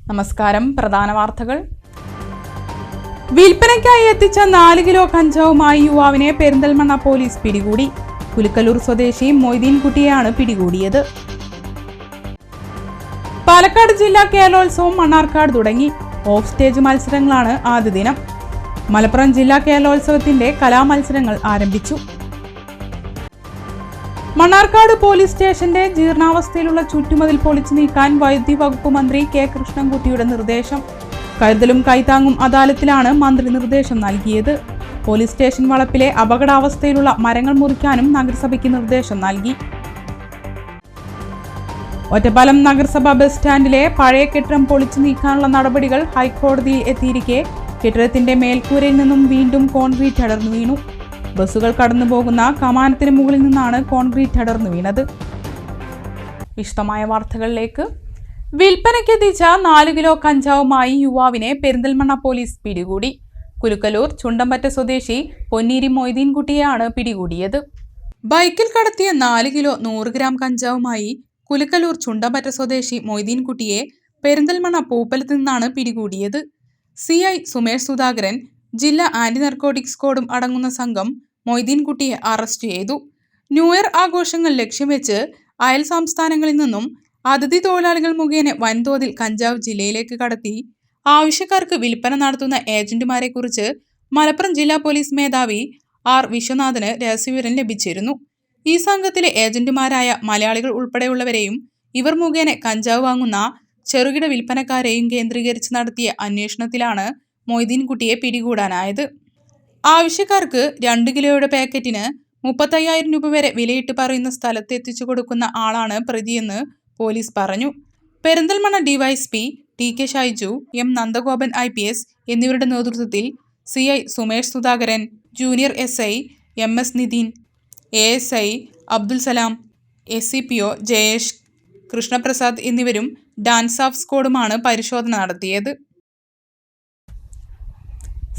നമസ്കാരം. പ്രധാന വാർത്തകൾ. വിൽപ്പനയ്ക്കായി എത്തിച്ച 4 കിലോ കഞ്ചാവുമായി യുവാവിനെ പെരിന്തൽമണ്ണ പോലീസ് പിടികൂടി. കുലുക്കലൂർ സ്വദേശി മൊയ്തീൻകുട്ടിയെയാണ് പിടികൂടിയത്. പാലക്കാട് ജില്ലാ കേരളോത്സവം മണ്ണാർക്കാട് തുടങ്ങി. ഓഫ് സ്റ്റേജ് മത്സരങ്ങളാണ് ആദ്യ ദിനം. മലപ്പുറം ജില്ലാ കേരളോത്സവത്തിന്റെ കലാമത്സരങ്ങൾ ആരംഭിച്ചു. മണ്ണാർക്കാട് പോലീസ് സ്റ്റേഷന്റെ ജീർണാവസ്ഥയിലുള്ള ചുറ്റുമതിൽ പൊളിച്ചു നീക്കാൻ വൈദ്യുതി വകുപ്പ് മന്ത്രി കെ കൃഷ്ണൻകുട്ടിയുടെ നിർദ്ദേശം. കരുതലും കൈത്താങ്ങും അദാലത്തിലാണ് മന്ത്രി നിർദ്ദേശം നൽകിയത്. പോലീസ് സ്റ്റേഷൻ വളപ്പിലെ അപകടാവസ്ഥയിലുള്ള മരങ്ങൾ മുറിക്കാനും നഗരസഭയ്ക്ക് നിർദ്ദേശം നൽകി. ഒറ്റപ്പാലം നഗരസഭ ബസ് സ്റ്റാൻഡിലെ പഴയ കെട്ടിടം പൊളിച്ചു നീക്കാനുള്ള നടപടികൾ ഹൈക്കോടതിയിൽ എത്തിയിരിക്കെ കെട്ടിടത്തിന്റെ മേൽക്കൂരയിൽ നിന്നും വീണ്ടും കോൺക്രീറ്റ് അടർന്നു വീണു. ബസ്സുകൾ കടന്നുപോകുന്ന കമാനത്തിന് മുകളിൽ നിന്നാണ് കോൺക്രീറ്റ് അടർന്നു വീണത്. വിശദമായ വാർത്തകളിലേക്ക്. വിൽപ്പനയ്ക്കെത്തിച്ച 4 കിലോ കഞ്ചാവുമായി യുവാവിനെ പെരിന്തൽമണ്ണ പോലീസ് പിടികൂടി. കുലുക്കലൂർ ചുണ്ടമ്പറ്റ സ്വദേശി പൊന്നീരി മൊയ്തീൻകുട്ടിയെയാണ് പിടികൂടിയത്. ബൈക്കിൽ കടത്തിയ 4 കിലോ 100 ഗ്രാം കഞ്ചാവുമായി കുലുക്കലൂർ ചുണ്ടമ്പറ്റ സ്വദേശി മൊയ്തീൻകുട്ടിയെ പെരിന്തൽമണ്ണ പൂപ്പലത്ത് നിന്നാണ് പിടികൂടിയത്. CI സുമേഷ് സുധാകരൻ, ജില്ലാ ആന്റി നർക്കോട്ടിക് സ്ക്വാഡും അടങ്ങുന്ന സംഘം മൊയ്തീൻകുട്ടിയെ അറസ്റ്റ് ചെയ്തു. ന്യൂ ഇയർ ആഘോഷങ്ങൾ ലക്ഷ്യം വെച്ച് അയൽ സംസ്ഥാനങ്ങളിൽ നിന്നും അതിഥി തൊഴിലാളികൾ മുഖേന വൻതോതിൽ കഞ്ചാവ് ജില്ലയിലേക്ക് കടത്തി ആവശ്യക്കാർക്ക് വിൽപ്പന നടത്തുന്ന ഏജന്റുമാരെ കുറിച്ച് മലപ്പുറം ജില്ലാ പോലീസ് മേധാവി R വിശ്വനാഥന് രഹസ്യവിവരം ലഭിച്ചിരുന്നു. ഈ സംഘത്തിലെ ഏജന്റുമാരായ മലയാളികൾ ഉൾപ്പെടെയുള്ളവരെയും ഇവർ മുഖേന കഞ്ചാവ് വാങ്ങുന്ന ചെറുകിട വിൽപ്പനക്കാരെയും കേന്ദ്രീകരിച്ച് നടത്തിയ അന്വേഷണത്തിലാണ് മൊയ്തീൻകുട്ടിയെ പിടികൂടാനായത്. ആവശ്യക്കാർക്ക് 2 കിലോയുടെ പാക്കറ്റിന് 35,000 രൂപ വരെ വിലയിട്ട് പറയുന്ന സ്ഥലത്ത് എത്തിച്ചു കൊടുക്കുന്ന ആളാണ് പ്രതിയെന്ന് പോലീസ് പറഞ്ഞു. Perinthalmanna DYSP TK Shaiju, M Nandagopan IPS എന്നിവരുടെ നേതൃത്വത്തിൽ CI Sumesh Sudhakaran, junior SI MS Nithin, ASI Abdul Salam, SCPO Jayesh, Krishnaprasad എന്നിവരും ഡാൻസ് ഓഫ് സ്ക്വാഡുമാണ് പരിശോധന നടത്തിയത്.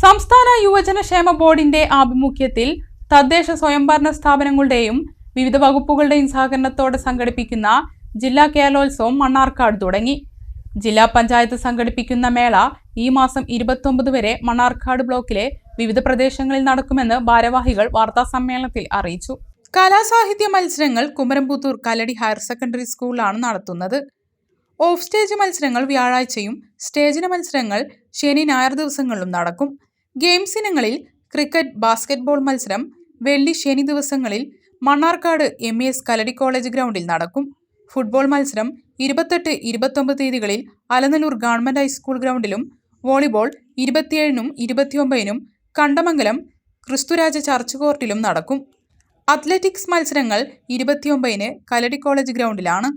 സംസ്ഥാന യുവജനക്ഷേമ ബോർഡിന്റെ ആഭിമുഖ്യത്തിൽ തദ്ദേശ സ്വയംഭരണ സ്ഥാപനങ്ങളുടെയും വിവിധ വകുപ്പുകളുടെയും സഹകരണത്തോടെ സംഘടിപ്പിക്കുന്ന ജില്ലാ കേരളോത്സവം മണ്ണാർക്കാട് തുടങ്ങി. ജില്ലാ പഞ്ചായത്ത് സംഘടിപ്പിക്കുന്ന മേള ഈ മാസം 29 വരെ മണ്ണാർക്കാട് ബ്ലോക്കിലെ വിവിധ പ്രദേശങ്ങളിൽ നടക്കുമെന്ന് ഭാരവാഹികൾ വാർത്താസമ്മേളനത്തിൽ അറിയിച്ചു. കലാസാഹിത്യ മത്സരങ്ങൾ കുമരംപുത്തൂർ കല്ലടി ഹയർ സെക്കൻഡറി സ്കൂളിലാണ് നടത്തുന്നത്. ഓഫ് സ്റ്റേജ് മത്സരങ്ങൾ വ്യാഴാഴ്ചയും സ്റ്റേജിന് മത്സരങ്ങൾ ശനി ഞായർ ദിവസങ്ങളിലും നടക്കും. ഗെയിംസ് ഇനങ്ങളിൽ ക്രിക്കറ്റ്, ബാസ്കറ്റ്ബോൾ മത്സരം വെള്ളി ശനി ദിവസങ്ങളിൽ മണ്ണാർക്കാട് MES കല്ലടി കോളേജ് ഗ്രൗണ്ടിൽ നടക്കും. ഫുട്ബോൾ മത്സരം 28, 29 തീയതികളിൽ അലനല്ലൂർ ഗവൺമെന്റ് ഹൈസ്കൂൾ ഗ്രൗണ്ടിലും വോളിബോൾ 27-നും 29-നും കണ്ടമംഗലം ക്രിസ്തുരാജ ചർച്ച് കോർട്ടിലും നടക്കും. അത്ലറ്റിക്സ് മത്സരങ്ങൾ 29-ന് കല്ലടി കോളേജ് ഗ്രൗണ്ടിലാണ്.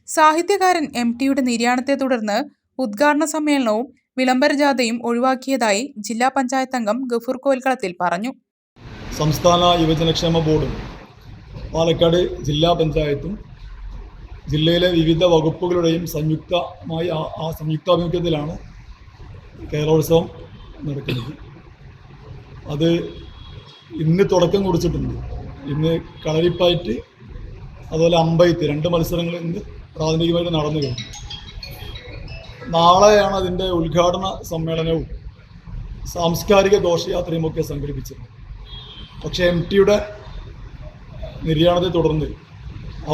സാഹിത്യകാരൻ MTയുടെ നിര്യാണത്തെ തുടർന്ന് ഉദ്ഘാടന സമ്മേളനവും വിളംബര ജാഥയും ഒഴിവാക്കിയതായി ജില്ലാ പഞ്ചായത്ത് അംഗം ഗഫൂർ കോൽക്കളത്തിൽ പറഞ്ഞു. സംസ്ഥാന യുവജനക്ഷേമ ബോർഡും പാലക്കാട് ജില്ലാ പഞ്ചായത്തും ജില്ലയിലെ വിവിധ വകുപ്പുകളുടെയും സംയുക്താഭിമുഖ്യത്തിലാണ് കേരളോത്സവം നടക്കുന്നത്. അത് ഇന്ന് തുടക്കം കുറിച്ചിട്ടുണ്ട്. ഇന്ന് കളരിപ്പയറ്റ് അതുപോലെ അമ്പയത്ത് 2 മത്സരങ്ങൾ ഇന്ന് പ്രാഥമികമായിട്ട് നടന്നു കഴിഞ്ഞു. നാളെയാണ് അതിൻ്റെ ഉദ്ഘാടന സമ്മേളനവും സാംസ്കാരിക ഘോഷയാത്രയും ഒക്കെ സംഘടിപ്പിച്ചത്. പക്ഷേ MTയുടെ നിര്യാണത്തെ തുടർന്ന്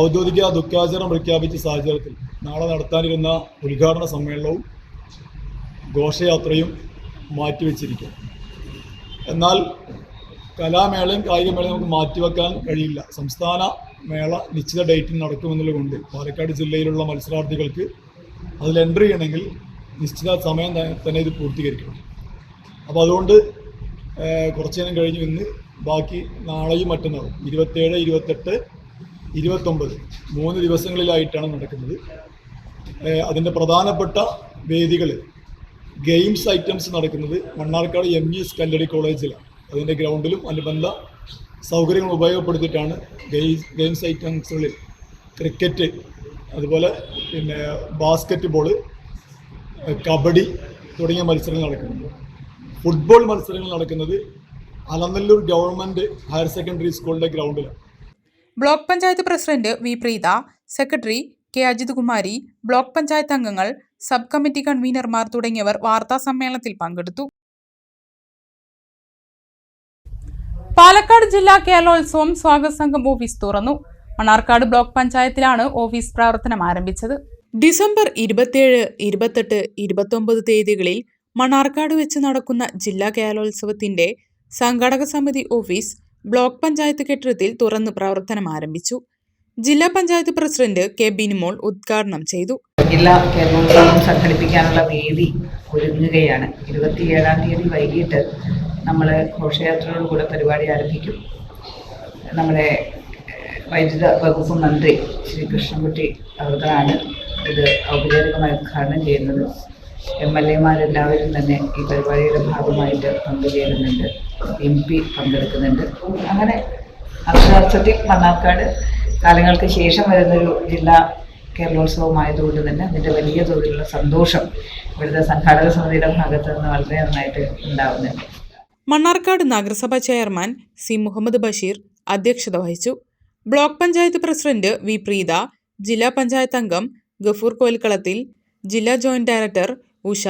ഔദ്യോഗിക ദുഃഖാചരണം പ്രഖ്യാപിച്ച സാഹചര്യത്തിൽ നാളെ നടത്താനിരുന്ന ഉദ്ഘാടന സമ്മേളനവും ഘോഷയാത്രയും മാറ്റിവെച്ചിരിക്കും. എന്നാൽ കലാമേളയും കായികമേളയും നമുക്ക് മാറ്റിവെക്കാൻ കഴിയില്ല. സംസ്ഥാന മേള നിശ്ചിത ഡേറ്റിൽ നടക്കുമെന്നുള്ളതുകൊണ്ട് പാലക്കാട് ജില്ലയിലുള്ള മത്സരാർത്ഥികൾക്ക് അതിൽ എൻട്രി ചെയ്യണമെങ്കിൽ നിശ്ചിത സമയം തന്നെ ഇത് പൂർത്തീകരിക്കണം. അപ്പോൾ അതുകൊണ്ട് കുറച്ച് നേരം കഴിഞ്ഞു ഇന്ന് ബാക്കി നാളെയും മറ്റന്നാളും 27, 28, 29 3 ദിവസങ്ങളിലായിട്ടാണ് നടക്കുന്നത്. അതിൻ്റെ പ്രധാനപ്പെട്ട വേദികൾ ഗെയിംസ് ഐറ്റംസ് നടക്കുന്നത് മണ്ണാർക്കാട് MES കല്ലടി കോളേജിലാണ്. അതിൻ്റെ ഗ്രൗണ്ടിലും അനുബന്ധ സൗകര്യങ്ങൾ ഉപയോഗപ്പെടുത്തിയിട്ടാണ് ഗെയിംസ് ഐറ്റംസുകളിൽ ക്രിക്കറ്റ്, അതുപോലെ ബാസ്കറ്റ് ബോൾ, കബഡി തുടങ്ങിയ മത്സരങ്ങൾ നടക്കുന്നത്. ഫുട്ബോൾ മത്സരങ്ങൾ നടക്കുന്നത് അലനല്ലൂർ ഗവൺമെൻറ് ഹയർ സെക്കൻഡറി സ്കൂളിൻ്റെ ഗ്രൗണ്ടിലാണ്. Block panchayat president V Preetha, secretary K Ajith Kumari, block panchayat അംഗങ്ങൾ സബ് കമ്മിറ്റി കൺവീനർമാർ തുടങ്ങിയവർ വാർത്താസമ്മേളനത്തിൽ പങ്കെടുത്തു. പാലക്കാട് ജില്ലാ കേരളോത്സവം സ്വാഗത സംഘം ഓഫീസ് തുറന്നു. മണ്ണാർക്കാട് ബ്ലോക്ക് പഞ്ചായത്തിലാണ് ഓഫീസ് പ്രവർത്തനം ആരംഭിച്ചത്. ഡിസംബർ 27, 28, 29 തീയതികളിൽ മണ്ണാർക്കാട് വെച്ച് നടക്കുന്ന ജില്ലാ കേരളോത്സവത്തിന്റെ സംഘാടക സമിതി ഓഫീസ് ബ്ലോക്ക് പഞ്ചായത്ത് കെട്ടിടത്തിൽ തുറന്ന് പ്രവർത്തനം ആരംഭിച്ചു. ജില്ലാ പഞ്ചായത്ത് പ്രസിഡന്റ് കെ ബിനിമോൾ ഉദ്ഘാടനം ചെയ്തു. ജില്ലാ കേരളോത്സവം സംഘടിപ്പിക്കാനുള്ള വേദി ഒരുങ്ങുകയാണ്. 27-ാം തീയതി വൈകിട്ട് നമ്മൾ ഘോഷയാത്രയോടുകൂടെ പരിപാടി ആരംഭിക്കും. നമ്മുടെ വൈദ്യുത വകുപ്പ് മന്ത്രി ശ്രീ കൃഷ്ണൻകുട്ടി അവർക്കാണ് ഇത് ഔപചാരികമായി ഉദ്ഘാടനം ചെയ്യുന്നത്. MLA-മാരെല്ലാവരും തന്നെ ഈ പരിപാടിയുടെ ഭാഗമായിട്ട് പങ്കുചേരുന്നുണ്ട്. MP പങ്കെടുക്കുന്നുണ്ട്. അങ്ങനെ അക്ഷരാർത്ഥത്തിൽ മണ്ണാർക്കാട് കാലങ്ങൾക്ക് ശേഷം വരുന്നൊരു ജില്ലാ കേരളോത്സവമായതുകൊണ്ട് തന്നെ അതിൻ്റെ വലിയ തോതിലുള്ള സന്തോഷം ഇവിടുത്തെ സംഘാടക സമിതിയുടെ ഭാഗത്ത് നിന്ന് വളരെ നന്നായിട്ട് ഉണ്ടാവുന്നുണ്ട്. മണ്ണാർക്കാട് നഗരസഭ ചെയർമാൻ സി മുഹമ്മദ് ബഷീർ അധ്യക്ഷത വഹിച്ചു. Block panchayat president V Preetha, ജില്ലാ പഞ്ചായത്ത് അംഗം ഗഫൂർ കോൽക്കളത്തിൽ, ജില്ലാ ജോയിന്റ് ഡയറക്ടർ ഉഷ,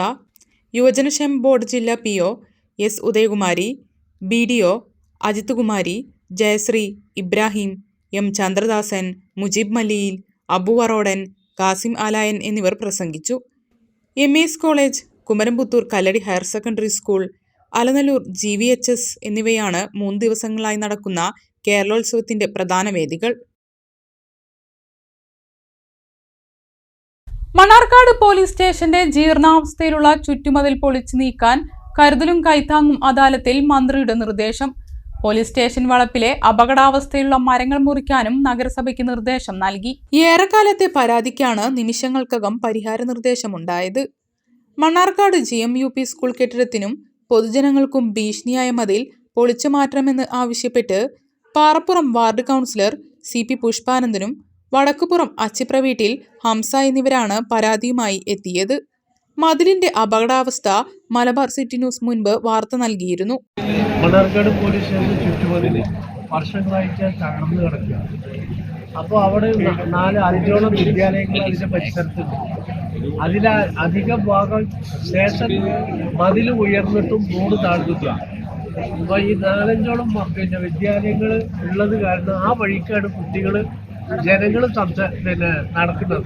യുവജനക്ഷേമ ബോർഡ് ജില്ലാ PO S Udayakumari, BDO Ajith Kumari, Jayashree, Ibrahim, M Chandradasan, Mujeeb Maliyil, Abu Varodan, Kasim Alayan എന്നിവർ പ്രസംഗിച്ചു. MES college, Kumaramputhur Kalladi higher secondary school, Alanallur GVHS എന്നിവയാണ് 3 ദിവസങ്ങളായി നടക്കുന്ന കേരളോത്സവത്തിന്റെ പ്രധാന വേദികൾ. മണ്ണാർക്കാട് പോലീസ് സ്റ്റേഷന്റെ ജീർണാവസ്ഥയിലുള്ള ചുറ്റുമതിൽ പൊളിച്ചു നീക്കാൻ കരുതലും കൈത്താങ്ങും അദാലത്തിൽ മന്ത്രിയുടെ നിർദ്ദേശം. പോലീസ് സ്റ്റേഷൻ വളപ്പിലെ അപകടാവസ്ഥയിലുള്ള മരങ്ങൾ മുറിക്കാനും നഗരസഭയ്ക്ക് നിർദ്ദേശം നൽകി. ഏറെക്കാലത്തെ പരാതിക്കാണ് നിമിഷങ്ങൾക്കകം പരിഹാര നിർദ്ദേശമുണ്ടായത്. മണ്ണാർക്കാട് GMUP സ്കൂൾ കെട്ടിടത്തിനും പൊതുജനങ്ങൾക്കും ഭീഷണിയായ മതിൽ പൊളിച്ചു മാറ്റണമെന്ന് ആവശ്യപ്പെട്ട് പാറപ്പുറം ward councillor CP പുഷ്പാനന്ദനും Vadakkupuram Achipra വീട്ടിൽ ഹംസ എന്നിവരാണ് പരാതിയുമായി എത്തിയത്. മതിലിന്റെ അപകടാവസ്ഥ മലബാർ സിറ്റി ന്യൂസ് മുൻപ് വാർത്ത നൽകിയിരുന്നു. മണ്ണാർക്കാട് പോലീസ് സ്റ്റേഷൻ ചുറ്റുമതിൽ വർഷങ്ങളായിട്ട് തകർന്നു കിടക്കുകയാണ്. അപ്പോൾ അവിടെ 4-5ഓളം വിദ്യാലയങ്ങൾ അതിൻ്റെ പരിസരത്തുണ്ട്. അധിക ഭാഗം സ്റ്റേഷൻ മതിൽ ഉയർന്നിട്ടും റോഡ് താഴ്ന്നിട്ടാണ്. അപ്പോൾ ഈ 4-5ഓളം വിദ്യാലയങ്ങൾ ഉള്ളത് കാരണം ആ വഴിക്കാണ് കുട്ടികൾ ജനങ്ങൾ നടക്കുന്നത്.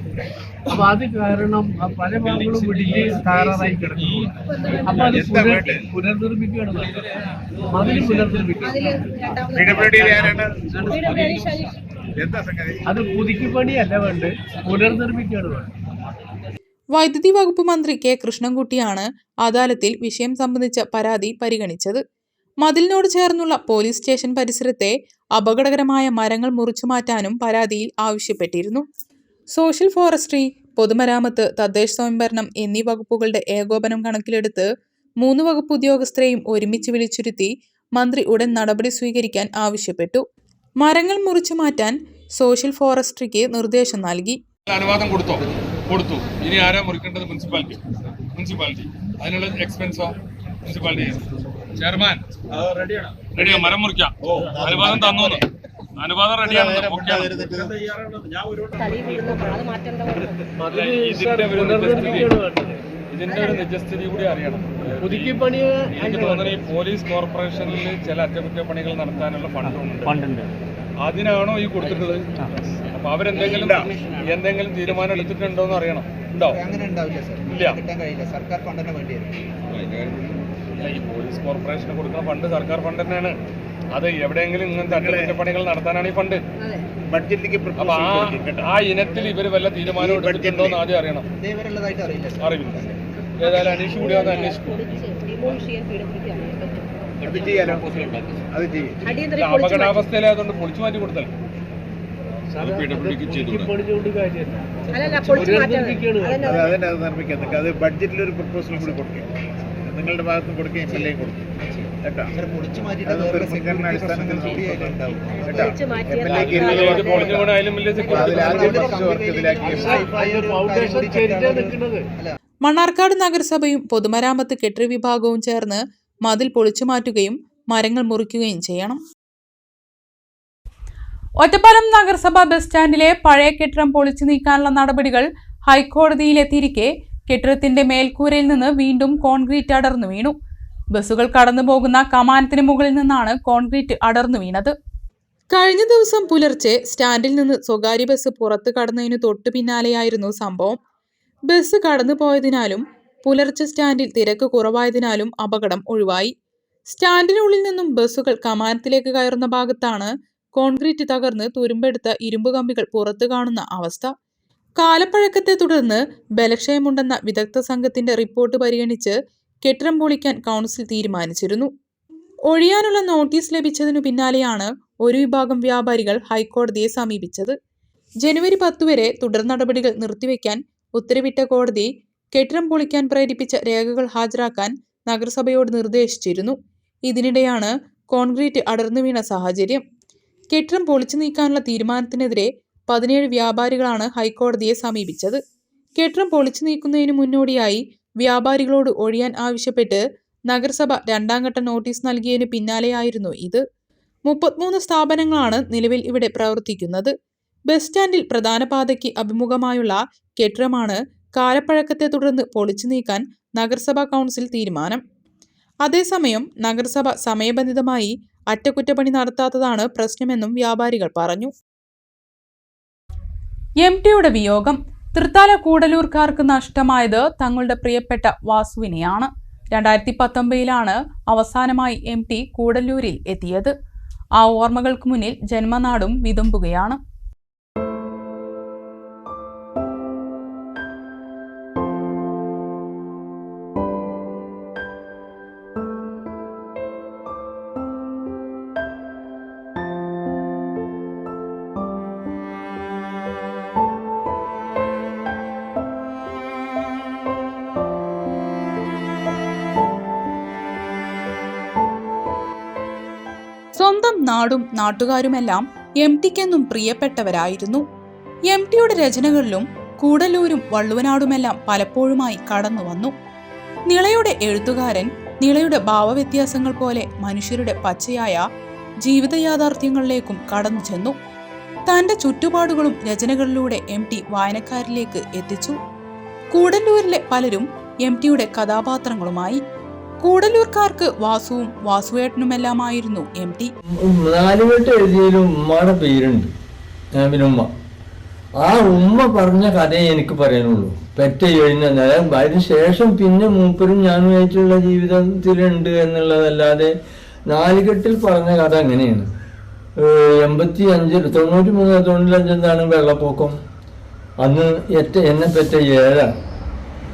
അപ്പോൾ അത് കാരണം പല ഭാഗങ്ങളും ഇടിഞ്ഞ് തകരാറായി കിടക്കുന്നു. അപ്പോൾ അത് പുനർനിർമ്മിക്കുകയാണ് നല്ലത്. മതിൽ പുനർനിർമ്മിക്കുക, അത് പുതുക്കിപ്പണിയല്ല വേണ്ടത്, പുനർനിർമ്മിക്കുകയാണ് വേണ്ടത്. വൈദ്യുതി വകുപ്പ് മന്ത്രി കെ കൃഷ്ണൻകുട്ടിയാണ് അദാലത്തിൽ വിഷയം സംബന്ധിച്ച പരാതി പരിഗണിച്ചത്. മതിലിനോട് ചേർന്നുള്ള പോലീസ് സ്റ്റേഷൻ പരിസരത്തെ അപകടകരമായ മരങ്ങൾ മുറിച്ചു മാറ്റാനും പരാതിയിൽ ആവശ്യപ്പെട്ടിരുന്നു. സോഷ്യൽ ഫോറസ്ട്രി, പൊതുമരാമത്ത്, തദ്ദേശ സ്വയംഭരണം എന്നീ വകുപ്പുകളുടെ ഏകോപനം കണക്കിലെടുത്ത് 3 വകുപ്പ് ഉദ്യോഗസ്ഥരെയും ഒരുമിച്ച് വിളിച്ചിരുത്തി മന്ത്രി ഉടൻ നടപടി സ്വീകരിക്കാൻ ആവശ്യപ്പെട്ടു. മരങ്ങൾ മുറിച്ചു മാറ്റാൻ സോഷ്യൽ ഫോറസ്ട്രിക്ക് നിർദ്ദേശം നൽകി. അനുവാദം കൊടുത്തു. ഇനി ആരാ മുറിക്കേണ്ടത്? മുനിസിപ്പാലിറ്റി. അതിനുള്ള എക്സ്പെൻസോ മുനിസിപ്പാലിറ്റി. ചെയർമാൻ റെഡിയാ, മരം മുറിക്കാം. അനുവാദം തന്നു, അനുവാദം റെഡിയാണ്. ഇതിന്റെ ഒരു നിജസ്ഥിതി കൂടി അറിയണം. പുതുക്കിപ്പണി എനിക്ക് തോന്നുന്നത് ഈ പോലീസ് കോർപ്പറേഷനിൽ ചില അറ്റകുറ്റപ്പണികൾ നടത്താനുള്ള ഫണ്ടുണ്ട്. അതിനാണോ ഈ കൊടുത്തിട്ടുള്ളത്? അപ്പൊ അവരെന്തെങ്കിലും തീരുമാനം എടുത്തിട്ടുണ്ടോന്ന് അറിയണം. ഉണ്ടോ? അങ്ങനെ ഉണ്ടാവില്ല സർ. ഇല്ല, കിട്ടാൻ കഴിയില്ല. സർക്കാർ ഫണ്ട് തന്നെ വേണ്ടി വരും. ഈ പോലീസ് കോർപ്പറേഷന് കൊടുക്കുന്ന ഫണ്ട് സർക്കാർ ഫണ്ട് തന്നെയാണ്. അത് എവിടെയെങ്കിലും ഇങ്ങനത്തെ അറ്റകുറ്റപ്പണികൾ നടത്താനാണ് ഈ ഫണ്ട്. ബഡ്ജറ്റിലേക്ക് അപ്പൊ ആ ഇനത്തിൽ ഇവര് വല്ല തീരുമാനം എടുത്തിട്ടുണ്ടോന്ന് ആദ്യം അറിയണം. അറിയില്ല. ഏതായാലും അന്വേഷിച്ചു കൂടി വന്ന് അന്വേഷിക്കും. അപകടാവസ്ഥയിലായതുകൊണ്ട് പൊളിച്ചു മാറ്റി കൊടുത്താൽ അത് ബഡ്ജറ്റിലൊരു പ്രപ്പോസൽ കൂടി കൊടുക്കും. നിങ്ങളുടെ ഭാഗത്ത് കൊടുക്കുകയും MLA കൊടുക്കും. മണ്ണാർക്കാട് നഗരസഭയും പൊതുമരാമത്ത് കെട്ടിട വിഭാഗവും ചേർന്ന് മതിൽ പൊളിച്ചു മാറ്റുകയും മരങ്ങൾ മുറിക്കുകയും ചെയ്യണം. ഒറ്റപ്പാലം നഗരസഭ ബസ് സ്റ്റാൻഡിലെ പഴയ കെട്ടിടം പൊളിച്ചു നീക്കാനുള്ള നടപടികൾ ഹൈക്കോടതിയിലെത്തിയിരിക്കെ കെട്ടിടത്തിന്റെ മേൽക്കൂരയിൽ നിന്ന് വീണ്ടും കോൺക്രീറ്റ് അടർന്നു വീണു. ബസ്സുകൾ കടന്നു പോകുന്ന കമാനത്തിന് മുകളിൽ നിന്നാണ് കോൺക്രീറ്റ് അടർന്നു വീണത്. കഴിഞ്ഞ ദിവസം പുലർച്ചെ സ്റ്റാൻഡിൽ നിന്ന് സ്വകാര്യ ബസ് പുറത്തു കടന്നതിനു തൊട്ടു പിന്നാലെയായിരുന്നു സംഭവം. ബസ് കടന്നു പോയതിനാലും പുലർച്ചെ സ്റ്റാൻഡിൽ തിരക്ക് കുറവായതിനാലും അപകടം ഒഴിവായി. സ്റ്റാൻഡിനുള്ളിൽ നിന്നും ബസ്സുകൾ കമാനത്തിലേക്ക് കയറുന്ന ഭാഗത്താണ് കോൺക്രീറ്റ് തകർന്ന് തുരുമ്പെടുത്ത ഇരുമ്പ് കമ്പികൾ പുറത്തു കാണുന്ന അവസ്ഥ. കാലപ്പഴക്കത്തെ തുടർന്ന് ബലക്ഷയമുണ്ടെന്ന വിദഗ്ധ സംഘത്തിന്റെ റിപ്പോർട്ട് പരിഗണിച്ച് കെട്ടിടം പൊളിക്കാൻ കൗൺസിൽ തീരുമാനിച്ചിരുന്നു. ഒഴിയാനുള്ള നോട്ടീസ് ലഭിച്ചതിനു പിന്നാലെയാണ് ഒരു വിഭാഗം വ്യാപാരികൾ ഹൈക്കോടതിയെ സമീപിച്ചത്. ജനുവരി 10 വരെ തുടർ നടപടികൾ നിർത്തിവെക്കാൻ ഉത്തരവിട്ട കോടതി കെട്ടിടം പൊളിക്കാൻ പ്രേരിപ്പിച്ച രേഖകൾ ഹാജരാക്കാൻ നഗരസഭയോട് നിർദ്ദേശിച്ചിരുന്നു. ഇതിനിടെയാണ് കോൺക്രീറ്റ് അടർന്നു വീണ സാഹചര്യം. കെട്ടിടം പൊളിച്ചു നീക്കാനുള്ള തീരുമാനത്തിനെതിരെ 17 വ്യാപാരികളാണ് ഹൈക്കോടതിയെ സമീപിച്ചത്. കെട്ടിടം പൊളിച്ചു നീക്കുന്നതിന് മുന്നോടിയായി വ്യാപാരികളോട് ഒഴിയാൻ ആവശ്യപ്പെട്ട് നഗരസഭ 2ാം ഘട്ട നോട്ടീസ് നൽകിയതിന് പിന്നാലെയായിരുന്നു ഇത്. 33 സ്ഥാപനങ്ങളാണ് നിലവിൽ ഇവിടെ പ്രവർത്തിക്കുന്നത്. ബസ് സ്റ്റാൻഡിൽ പ്രധാന പാതയ്ക്ക് അഭിമുഖമായുള്ള കെട്ടിടമാണ് കാലപ്പഴക്കത്തെ തുടർന്ന് പൊളിച്ചു നീക്കാൻ നഗരസഭാ കൗൺസിൽ തീരുമാനം. അതേസമയം നഗരസഭ സമയബന്ധിതമായി അറ്റകുറ്റപ്പണി നടത്താത്തതാണ് പ്രശ്നമെന്നും വ്യാപാരികൾ പറഞ്ഞു. MTയുടെ വിയോഗം. തൃത്താല കൂടലൂർക്കാർക്ക് നഷ്ടമായത് തങ്ങളുടെ പ്രിയപ്പെട്ട വാസുവിനെയാണ്. 2019 അവസാനമായി MT കൂടല്ലൂരിൽ എത്തിയത്. ആ ഓർമ്മകൾക്ക് മുന്നിൽ ജന്മനാടും വിതുമ്പുകയാണ്. സ്വന്തം നാടും നാട്ടുകാരുമെല്ലാം MTക്കെന്നും പ്രിയപ്പെട്ടവരായിരുന്നു. MTയുടെ രചനകളിലും കൂടല്ലൂരും വള്ളുവനാടുമെല്ലാം പലപ്പോഴുമായി കടന്നു വന്നു. നിളയുടെ എഴുത്തുകാരൻ നിളയുടെ ഭാവവ്യത്യാസങ്ങൾ പോലെ മനുഷ്യരുടെ പച്ചയായ ജീവിത യാഥാർത്ഥ്യങ്ങളിലേക്കും കടന്നു ചെന്നു. തന്റെ ചുറ്റുപാടുകളും രചനകളിലൂടെ MT വായനക്കാരിലേക്ക് എത്തിച്ചു. കൂടല്ലൂരിലെ പലരും MTയുടെ കഥാപാത്രങ്ങളുമായി. കൂടല്ലൂർക്കാർക്ക് വാസുവും വാസുവേട്ടനുമെല്ലാമായിരുന്നു MT. 4 വട്ടം എഴുതിയാലും ഉമ്മയുടെ പേരുണ്ട്, ഉമ്മ. ആ ഉമ്മ പറഞ്ഞ കഥയെ എനിക്ക് പറയാനുള്ളൂ. പെറ്റ എഴുന്ന അതിന് ശേഷം പിന്നെ മൂപ്പരും ഞാനുമായിട്ടുള്ള ജീവിതത്തിലുണ്ട് എന്നുള്ളതല്ലാതെ 4 കെട്ടിൽ പറഞ്ഞ കഥ അങ്ങനെയാണ്. 95 വെള്ളപ്പൊക്കം. അന്ന് എന്നെ പെറ്റ 7.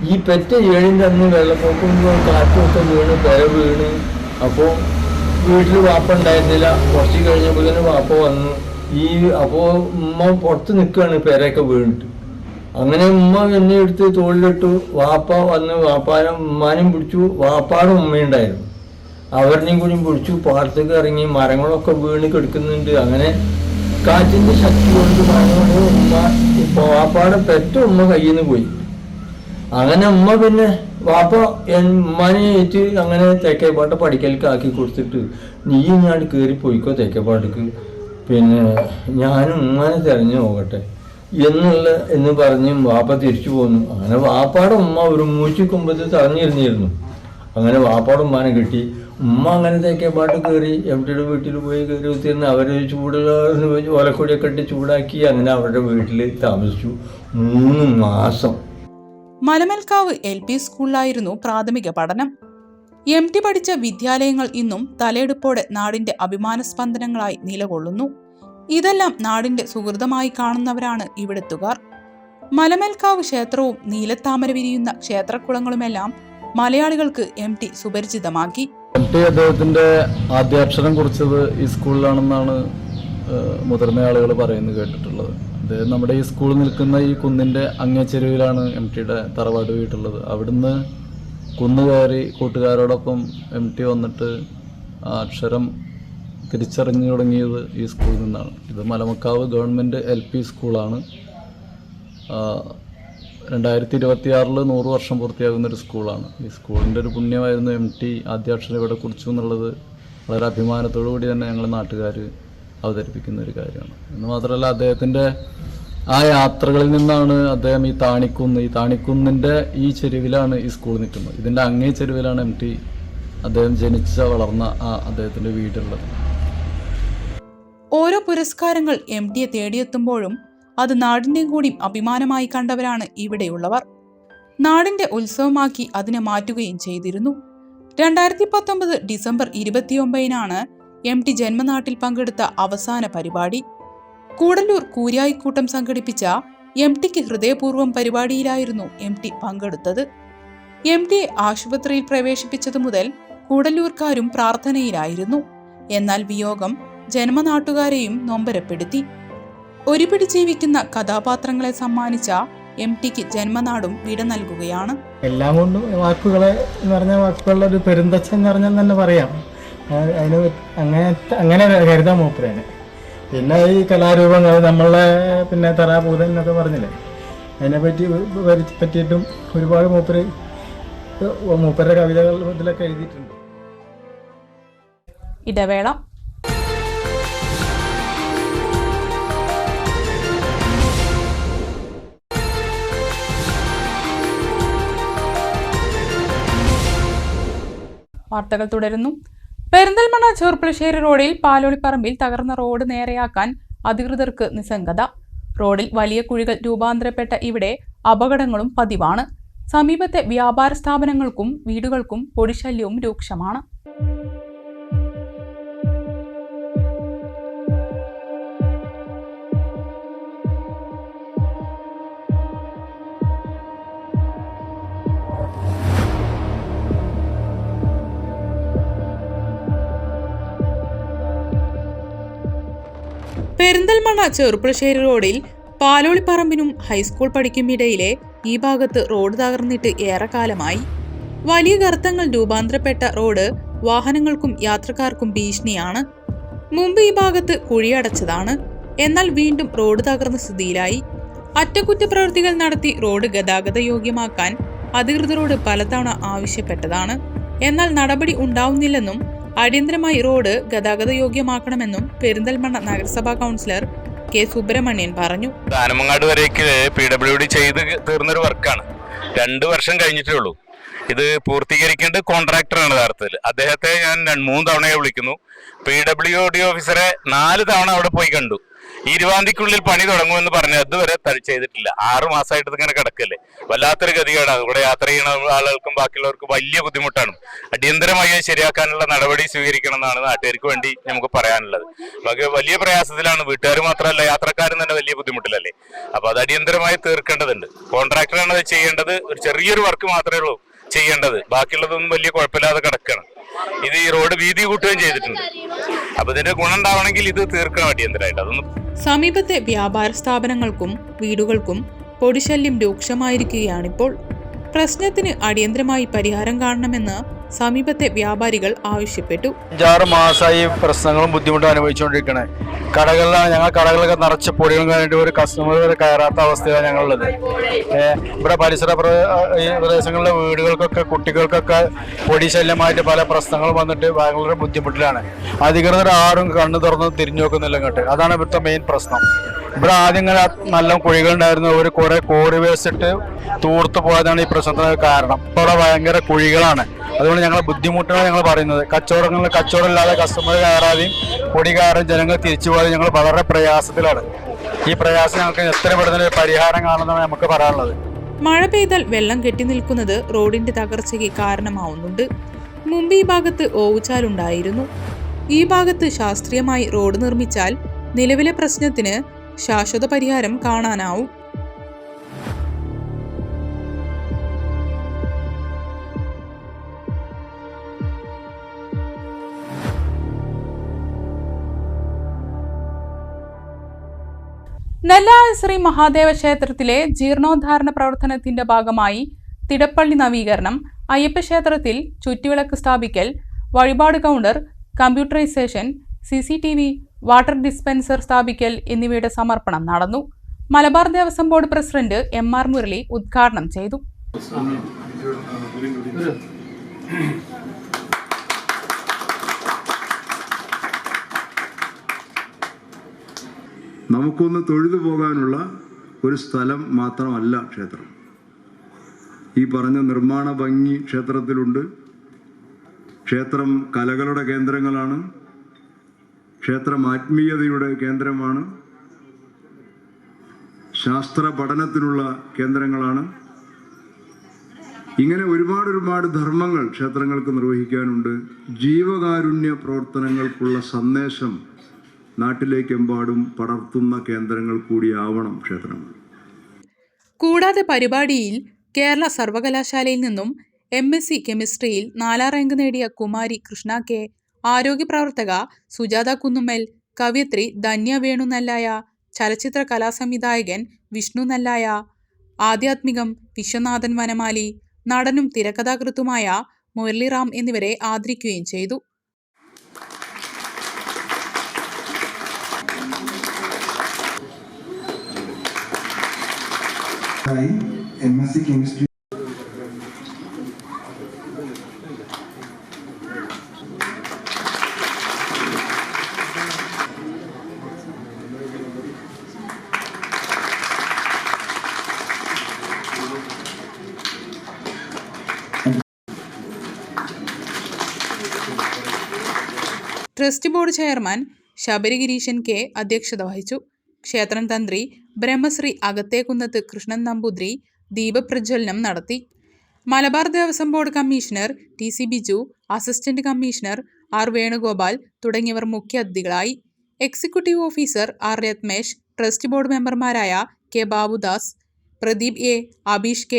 ഈ പെറ്റ 7ൻ്റെ അന്ന് വെള്ളപ്പൊക്കം കാറ്റൊക്കെ വീണ് പെര വീണ്. അപ്പോൾ വീട്ടിൽ വാപ്പ ഉണ്ടായിരുന്നില്ല. കുറച്ച് കഴിഞ്ഞപ്പോൾ വാപ്പ വന്നു. അപ്പോൾ ഉമ്മ പുറത്ത് നിൽക്കുകയാണ് പെരയൊക്കെ വീണിട്ട്. അങ്ങനെ ഉമ്മ എന്നെ എടുത്ത് തോളിലിട്ടു. വാപ്പ വന്ന് ഉമ്മാനും പിടിച്ചു. വാപ്പാടെ ഉമ്മയുണ്ടായിരുന്നു, അവരുടെയും കൂടി പിടിച്ചു. പാടത്തേക്ക് ഇറങ്ങി. മരങ്ങളൊക്കെ വീണ് കിടക്കുന്നുണ്ട്. അങ്ങനെ കാറ്റിൻ്റെ ശക്തി കൊണ്ട് ഉമ്മ വാപ്പാടെ പെറ്റ ഉമ്മ കയ്യിൽ നിന്ന് പോയി. അങ്ങനെ ഉമ്മ പിന്നെ വാപ്പ ഉമ്മാനെ ഏറ്റ് അങ്ങനെ തേക്കേപ്പാട്ട് പഠിക്കലേക്ക് ആക്കി കൊടുത്തിട്ട് നീ ഞാൻ കയറി പോയിക്കോ തേക്കേപ്പാട്ടേക്ക്, പിന്നെ ഞാനും ഉമ്മാനെ തിരഞ്ഞു നോക്കട്ടെ എന്ന് പറഞ്ഞ് വാപ്പ തിരിച്ചു പോന്നു. അങ്ങനെ വാപ്പാടെ ഉമ്മ ഒരു 150 തടഞ്ഞിരുന്നിരുന്നു. അങ്ങനെ വാപ്പാടെ ഉമ്മാനെ കിട്ടി. ഉമ്മ അങ്ങനെ തേക്കേപ്പാട്ട് കയറി MTയുടെ വീട്ടിൽ പോയി കയറി കുത്തിരുന്ന് അവർ ഓലക്കൊടിയൊക്കെ ഇട്ട് ചൂടാക്കി. അങ്ങനെ അവരുടെ വീട്ടിൽ താമസിച്ചു 3 മാസം. മലമൽക്കാവ് LP സ്കൂളിലായിരുന്നു പ്രാഥമിക പഠനം. MT പഠിച്ച വിദ്യാലയങ്ങൾ ഇന്നും തലയെടുപ്പോടെ നാടിന്റെ അഭിമാന സ്പന്ദനങ്ങളായി നിലകൊള്ളുന്നു. ഇതെല്ലാം നാടിന്റെ സുഹൃതമായി കാണുന്നവരാണ് ഇവിടുത്തുകാർ. മലമൽക്കാവ് ക്ഷേത്രവും നീലത്താമര വിരിയുന്ന ക്ഷേത്രക്കുളങ്ങളുമെല്ലാം മലയാളികൾക്ക് MT സുപരിചിതമാക്കി. MT അദ്ദേഹത്തിന്റെ ആദ്യാക്ഷരം കുറിച്ചത് ഈ സ്കൂളിലാണെന്നാണ് മുതിർന്ന ആളുകൾ പറയുന്നത് കേട്ടിട്ടുള്ളത്. അദ്ദേഹം നമ്മുടെ ഈ സ്കൂൾ നിൽക്കുന്ന ഈ കുന്നിൻ്റെ അങ്ങേച്ചെരുവിലാണ് MTയുടെ തറവാട് വീട്ടുള്ളത്. അവിടുന്ന് കുന്ന് കയറി കൂട്ടുകാരോടൊപ്പം MT വന്നിട്ട് അക്ഷരം തിരിച്ചറിഞ്ഞു തുടങ്ങിയത് ഈ സ്കൂളിൽ നിന്നാണ്. ഇത് മലമക്കാവ് ഗവൺമെൻറ് LP സ്കൂളാണ്. 2026 100 വർഷം പൂർത്തിയാകുന്നൊരു സ്കൂളാണ്. ഈ സ്കൂളിൻ്റെ ഒരു പുണ്യമായിരുന്നു MT ആദ്യാക്ഷരം ഇവിടെ കുറിച്ചു എന്നുള്ളത് വളരെ അഭിമാനത്തോടു കൂടി തന്നെ ഞങ്ങൾ നാട്ടുകാർ അവതരിപ്പിക്കുന്ന ഒരു കാര്യമാണ്. എന്ന് മാത്രമല്ല അദ്ദേഹത്തിൻ്റെ ആ യാത്രകളിൽ നിന്നാണ് അദ്ദേഹം ഈ താണിക്കുന്നിൻ്റെ ഈ ചെരുവിലാണ് ഈ സ്കൂൾ നിൽക്കുന്നത്. ഇതിൻ്റെ അങ്ങേ ചെരുവിലാണ് MT അദ്ദേഹം ജനിച്ച വളർന്ന അദ്ദേഹത്തിൻ്റെ വീടുള്ളത്. ഓരോ പുരസ്കാരങ്ങൾ MTയെ തേടിയെത്തുമ്പോഴും അത് നാടിൻ്റെയും കൂടി അഭിമാനമായി കണ്ടവരാണ് ഇവിടെയുള്ളവർ. നാടിൻ്റെ ഉത്സവമാക്കി അതിനെ മാറ്റുകയും ചെയ്തിരുന്നു. 2019 ഡിസംബർ 29-നാണ് MT ജന്മനാട്ടിൽ പങ്കെടുത്ത അവസാന പരിപാടി. കൂടല്ലൂർ കൂരിയായിക്കൂട്ടം സംഘടിപ്പിച്ച MTക്ക് ഹൃദയപൂർവ്വം പരിപാടിയിലായിരുന്നു MT പങ്കെടുത്തത്. MTയെ ആശുപത്രിയിൽ പ്രവേശിപ്പിച്ചതു മുതൽ കൂടല്ലൂർക്കാരും പ്രാർത്ഥനയിലായിരുന്നു. എന്നാൽ വിയോഗം ജന്മനാട്ടുകാരെയും നൊമ്പരപ്പെടുത്തി. ഒരുപിടി ജീവിക്കുന്ന കഥാപാത്രങ്ങളെ സമ്മാനിച്ച MTക്ക് ജന്മനാടും വിട നൽകുകയാണ്. എല്ലാം കൊണ്ടും വാക്കുകളെ എന്ന് പറഞ്ഞ വാക്കുകളുടെ ഒരു പെരുന്തച്ഛൻ എന്ന് പറഞ്ഞാൽ തന്നെ പറയാം. അതിന് അങ്ങനെ കരുതാം മൂപ്പരേനെ. പിന്നെ ഈ കലാരൂപങ്ങൾ നമ്മളെ പിന്നെ തറാപൂതൻ എന്നൊക്കെ പറഞ്ഞില്ലേ, അതിനെ പറ്റിയിട്ടും ഒരുപാട് മൂപ്പരുടെ കവിതകൾ ഇതിലൊക്കെ എഴുതിയിട്ടുണ്ട്. ഇടവേള. വാർത്തകൾ തുടരുന്നു. പെരിന്തൽമണ്ണ ചെറുപ്പുളശ്ശേരി റോഡിൽ പാലോളിപ്പറമ്പിൽ തകർന്ന റോഡ് നേരെയാക്കാൻ അധികൃതർക്ക് നിസ്സംഗത. റോഡിൽ വലിയ കുഴികൾ രൂപാന്തരപ്പെട്ട ഇവിടെ അപകടങ്ങളും പതിവാണ്. സമീപത്തെ വ്യാപാര സ്ഥാപനങ്ങൾക്കും വീടുകൾക്കും പൊടിശല്യവും രൂക്ഷമാണ്. പെരിന്തൽമണ്ണ ചെറുപ്പുളശ്ശേരി റോഡിൽ പാലോളിപ്പറമ്പിനും ഹൈസ്കൂൾ പഠിക്കുമിടയിലെ ഈ ഭാഗത്ത് റോഡ് തകർന്നിട്ട് ഏറെക്കാലമായി. വലിയ ഗർത്തങ്ങൾ രൂപാന്തരപ്പെട്ട റോഡ് വാഹനങ്ങൾക്കും യാത്രക്കാർക്കും ഭീഷണിയാണ്. മുമ്പ് ഈ ഭാഗത്ത് കുഴിയടച്ചതാണ്. എന്നാൽ വീണ്ടും റോഡ് തകർന്ന സ്ഥിതിയിലായി. അറ്റകുറ്റപ്രവൃത്തികൾ നടത്തി റോഡ് ഗതാഗത യോഗ്യമാക്കാൻ അധികൃതരോട് പലതവണ ആവശ്യപ്പെട്ടതാണ്. എന്നാൽ നടപടി ഉണ്ടാവുന്നില്ലെന്നും അടിയന്തരമായി റോഡ് ഗതാഗത യോഗ്യമാക്കണമെന്നും പെരിന്തൽമണ്ണ നഗരസഭാ കൗൺസിലർ കെ സുബ്രഹ്മണ്യൻ പറഞ്ഞു. ആനമങ്ങാട് വരേക്ക് PWD ചെയ്ത് തീർന്നൊരു വർക്കാണ്. 2 വർഷം കഴിഞ്ഞിട്ടേ ഉള്ളൂ. ഇത് പൂർത്തീകരിക്കേണ്ട കോൺട്രാക്ടറാണ് യഥാർത്ഥത്തിൽ. അദ്ദേഹത്തെ ഞാൻ 3 തവണയെ വിളിക്കുന്നു. PWD ഓഫീസറെ 4 തവണ അവിടെ പോയി കണ്ടു. 20-ാം തീയതിക്കുള്ളിൽ പണി തുടങ്ങുമെന്ന് പറഞ്ഞ് അതുവരെ ചെയ്തിട്ടില്ല. 6 മാസമായിട്ട് ഇങ്ങനെ കിടക്കല്ലേ. വല്ലാത്തൊരു ഗതികേടാണ്. ഇവിടെ യാത്ര ചെയ്യുന്ന ആളുകൾക്കും ബാക്കിയുള്ളവർക്കും വലിയ ബുദ്ധിമുട്ടാണ്. അടിയന്തരമായി ശരിയാക്കാനുള്ള നടപടി സ്വീകരിക്കണം എന്നാണ് നാട്ടുകാർക്ക് വേണ്ടി നമുക്ക് പറയാനുള്ളത്. വലിയ പ്രയാസത്തിലാണ്. വീട്ടുകാർ മാത്രമല്ല, യാത്രക്കാരും തന്നെ വലിയ ബുദ്ധിമുട്ടിലല്ലേ. അപ്പൊ അത് അടിയന്തരമായി തീർക്കേണ്ടതുണ്ട്. കോൺട്രാക്ടറാണ് അത് ചെയ്യേണ്ടത്. ഒരു ചെറിയൊരു വർക്ക് മാത്രമേ ഉള്ളൂ ചെയ്യേണ്ടത്. ബാക്കിയുള്ളതൊന്നും വലിയ കുഴപ്പമില്ലാതെ കിടക്കണം. ഇത് ഈ റോഡ് വീതി കൂട്ടുകയും ചെയ്തിട്ടുണ്ട്. അപ്പൊ ഇതിന്റെ ഗുണം ഉണ്ടാവണമെങ്കിൽ ഇത് തീർക്കണം അടിയന്തരമായിട്ട്. അതൊന്നും സമീപത്തെ വ്യാപാര സ്ഥാപനങ്ങൾക്കും വീടുകൾക്കും പൊടിശല്യം രൂക്ഷമായിരിക്കുകയാണിപ്പോൾ. പ്രശ്നത്തിന് അടിയന്തരമായി പരിഹാരം കാണണമെന്ന് സമീപത്തെ വ്യാപാരികൾ ആവശ്യപ്പെട്ടു. 5-6 മാസമായി പ്രശ്നങ്ങളും ബുദ്ധിമുട്ടും അനുഭവിച്ചുകൊണ്ടിരിക്കണേ. ഞങ്ങൾ കടകളിലൊക്കെ നിറച്ച പൊടികളും കഴിഞ്ഞിട്ട് ഒരു കസ്റ്റമർ വരെ കയറാത്ത അവസ്ഥയാണ് ഞങ്ങളുള്ളത്. ഇവിടെ പരിസര പ്രദേശങ്ങളിലെ വീടുകൾക്കൊക്കെ കുട്ടികൾക്കൊക്കെ പൊടി ശല്യമായിട്ട് പല പ്രശ്നങ്ങളും വന്നിട്ട് ഭയങ്കര ബുദ്ധിമുട്ടിലാണ്. അധികൃതർ ആരും കണ്ണു തുറന്ന് തിരിഞ്ഞു നോക്കുന്നില്ല ഇങ്ങോട്ട്. അതാണ് ഇവിടുത്തെ മെയിൻ പ്രശ്നം. ഇവിടെ ആദ്യം ഇങ്ങനെ നല്ല കുഴികളുണ്ടായിരുന്നു. ഒരു കുറെ കോറി വേസ്റ്റ് ഇട്ട് തൂർത്തു പോയതാണ് ഈ പ്രശ്നത്തിന് കാരണം. ഇവിടെ ഭയങ്കര കുഴികളാണ്. അതുകൊണ്ട് ഞങ്ങൾ ബുദ്ധിമുട്ടാണ് ഞങ്ങൾ പറയുന്നത്. കച്ചവടമില്ലാതെ കസ്റ്റമർ കയറാതെയും പൊടി കയറാൻ ജനങ്ങൾ തിരിച്ചു പോയാൽ ഞങ്ങൾ വളരെ പ്രയാസത്തിലാണ്. ഈ പ്രയാസം ഞങ്ങൾക്ക് എത്രയും പെടുന്ന പരിഹാരം കാണുന്നതാണ് നമുക്ക് പറയാനുള്ളത്. മഴ പെയ്താൽ വെള്ളം കെട്ടിനിൽക്കുന്നത് റോഡിന്റെ തകർച്ചയ്ക്ക് കാരണമാവുന്നുണ്ട്. മുമ്പ് ഈ ഭാഗത്ത് ഓവുചാലുണ്ടായിരുന്നു. ഈ ഭാഗത്ത് ശാസ്ത്രീയമായി റോഡ് നിർമ്മിച്ചാൽ നിലവിലെ പ്രശ്നത്തിന് ശാശ്വത പരിഹാരം കാണാനാവും. നെല്ലായി ശ്രീ മഹാദേവ ക്ഷേത്രത്തിലെ ജീർണോദ്ധാരണ പ്രവർത്തനത്തിന്റെ ഭാഗമായി തിടപ്പള്ളി നവീകരണം, അയ്യപ്പക്ഷേത്രത്തിൽ ചുറ്റുവിളക്ക് സ്ഥാപിക്കൽ, വഴിപാട് counter, computerisation, CCTV, water dispenser സ്ഥാപിക്കൽ എന്നിവയുടെ സമർപ്പണം നടന്നു. Malabar Devaswom board president MR Murali ഉദ്ഘാടനം ചെയ്തു. നമുക്കൊന്ന് തൊഴുതു പോകാനുള്ള ഒരു സ്ഥലം മാത്രമല്ല ക്ഷേത്രം. ഈ പറഞ്ഞ നിർമ്മാണ ഭംഗി ക്ഷേത്രത്തിലുണ്ട്. ക്ഷേത്രം കലകളുടെ കേന്ദ്രങ്ങളാണ്. ക്ഷേത്രം ആത്മീയതയുടെ കേന്ദ്രമാണ്. ശാസ്ത്ര പഠനത്തിനുള്ള കേന്ദ്രങ്ങളാണ്. ഇങ്ങനെ ഒരുപാട് ധർമ്മങ്ങൾ ക്ഷേത്രങ്ങൾക്ക് നിർവഹിക്കാനുണ്ട്. ജീവകാരുണ്യ പ്രവർത്തനങ്ങൾക്കുള്ള സന്ദേശം നാട്ടിലേക്കെമ്പാടും പടർത്തുന്ന കേന്ദ്രങ്ങൾ കൂടിയാവണം ക്ഷേത്രങ്ങൾ. കൂടാതെ പരിപാടിയിൽ കേരള സർവകലാശാലയിൽ നിന്നും MSc കെമിസ്ട്രിയിൽ 4ാം റാങ്ക് നേടിയ കുമാരി കൃഷ്ണ കെ, ആരോഗ്യപ്രവർത്തക സുജാത കുന്നുമ്മൽ, കവയിത്രി ധന്യ വേണു നെല്ലായ, ചലച്ചിത്ര കലാസംവിധായകൻ വിഷ്ണു നെല്ലായ, ആധ്യാത്മികം വിശ്വനാഥൻ വനമാലി, നടനും തിരക്കഥാകൃത്തുമായ മുരളി റാം എന്നിവരെ ആദരിക്കുകയും ചെയ്തു. MSc chemistry trust board chairman Sabarigireesan K അധ്യക്ഷത വഹിച്ചു. ക്ഷേത്രം തന്ത്രി ബ്രഹ്മശ്രീ അകത്തേക്കുന്നത്ത് കൃഷ്ണൻ നമ്പൂതിരി ദീപപ്രജ്വലനം നടത്തി. Malabar Devaswom board commissioner TC Biju, assistant commissioner R Venugopal തുടങ്ങിയവർ മുഖ്യാതിഥികളായി. Executive officer R Rathmesh, trust board മെമ്പർമാരായ K Babudas, Pradeep A, Abeesh K,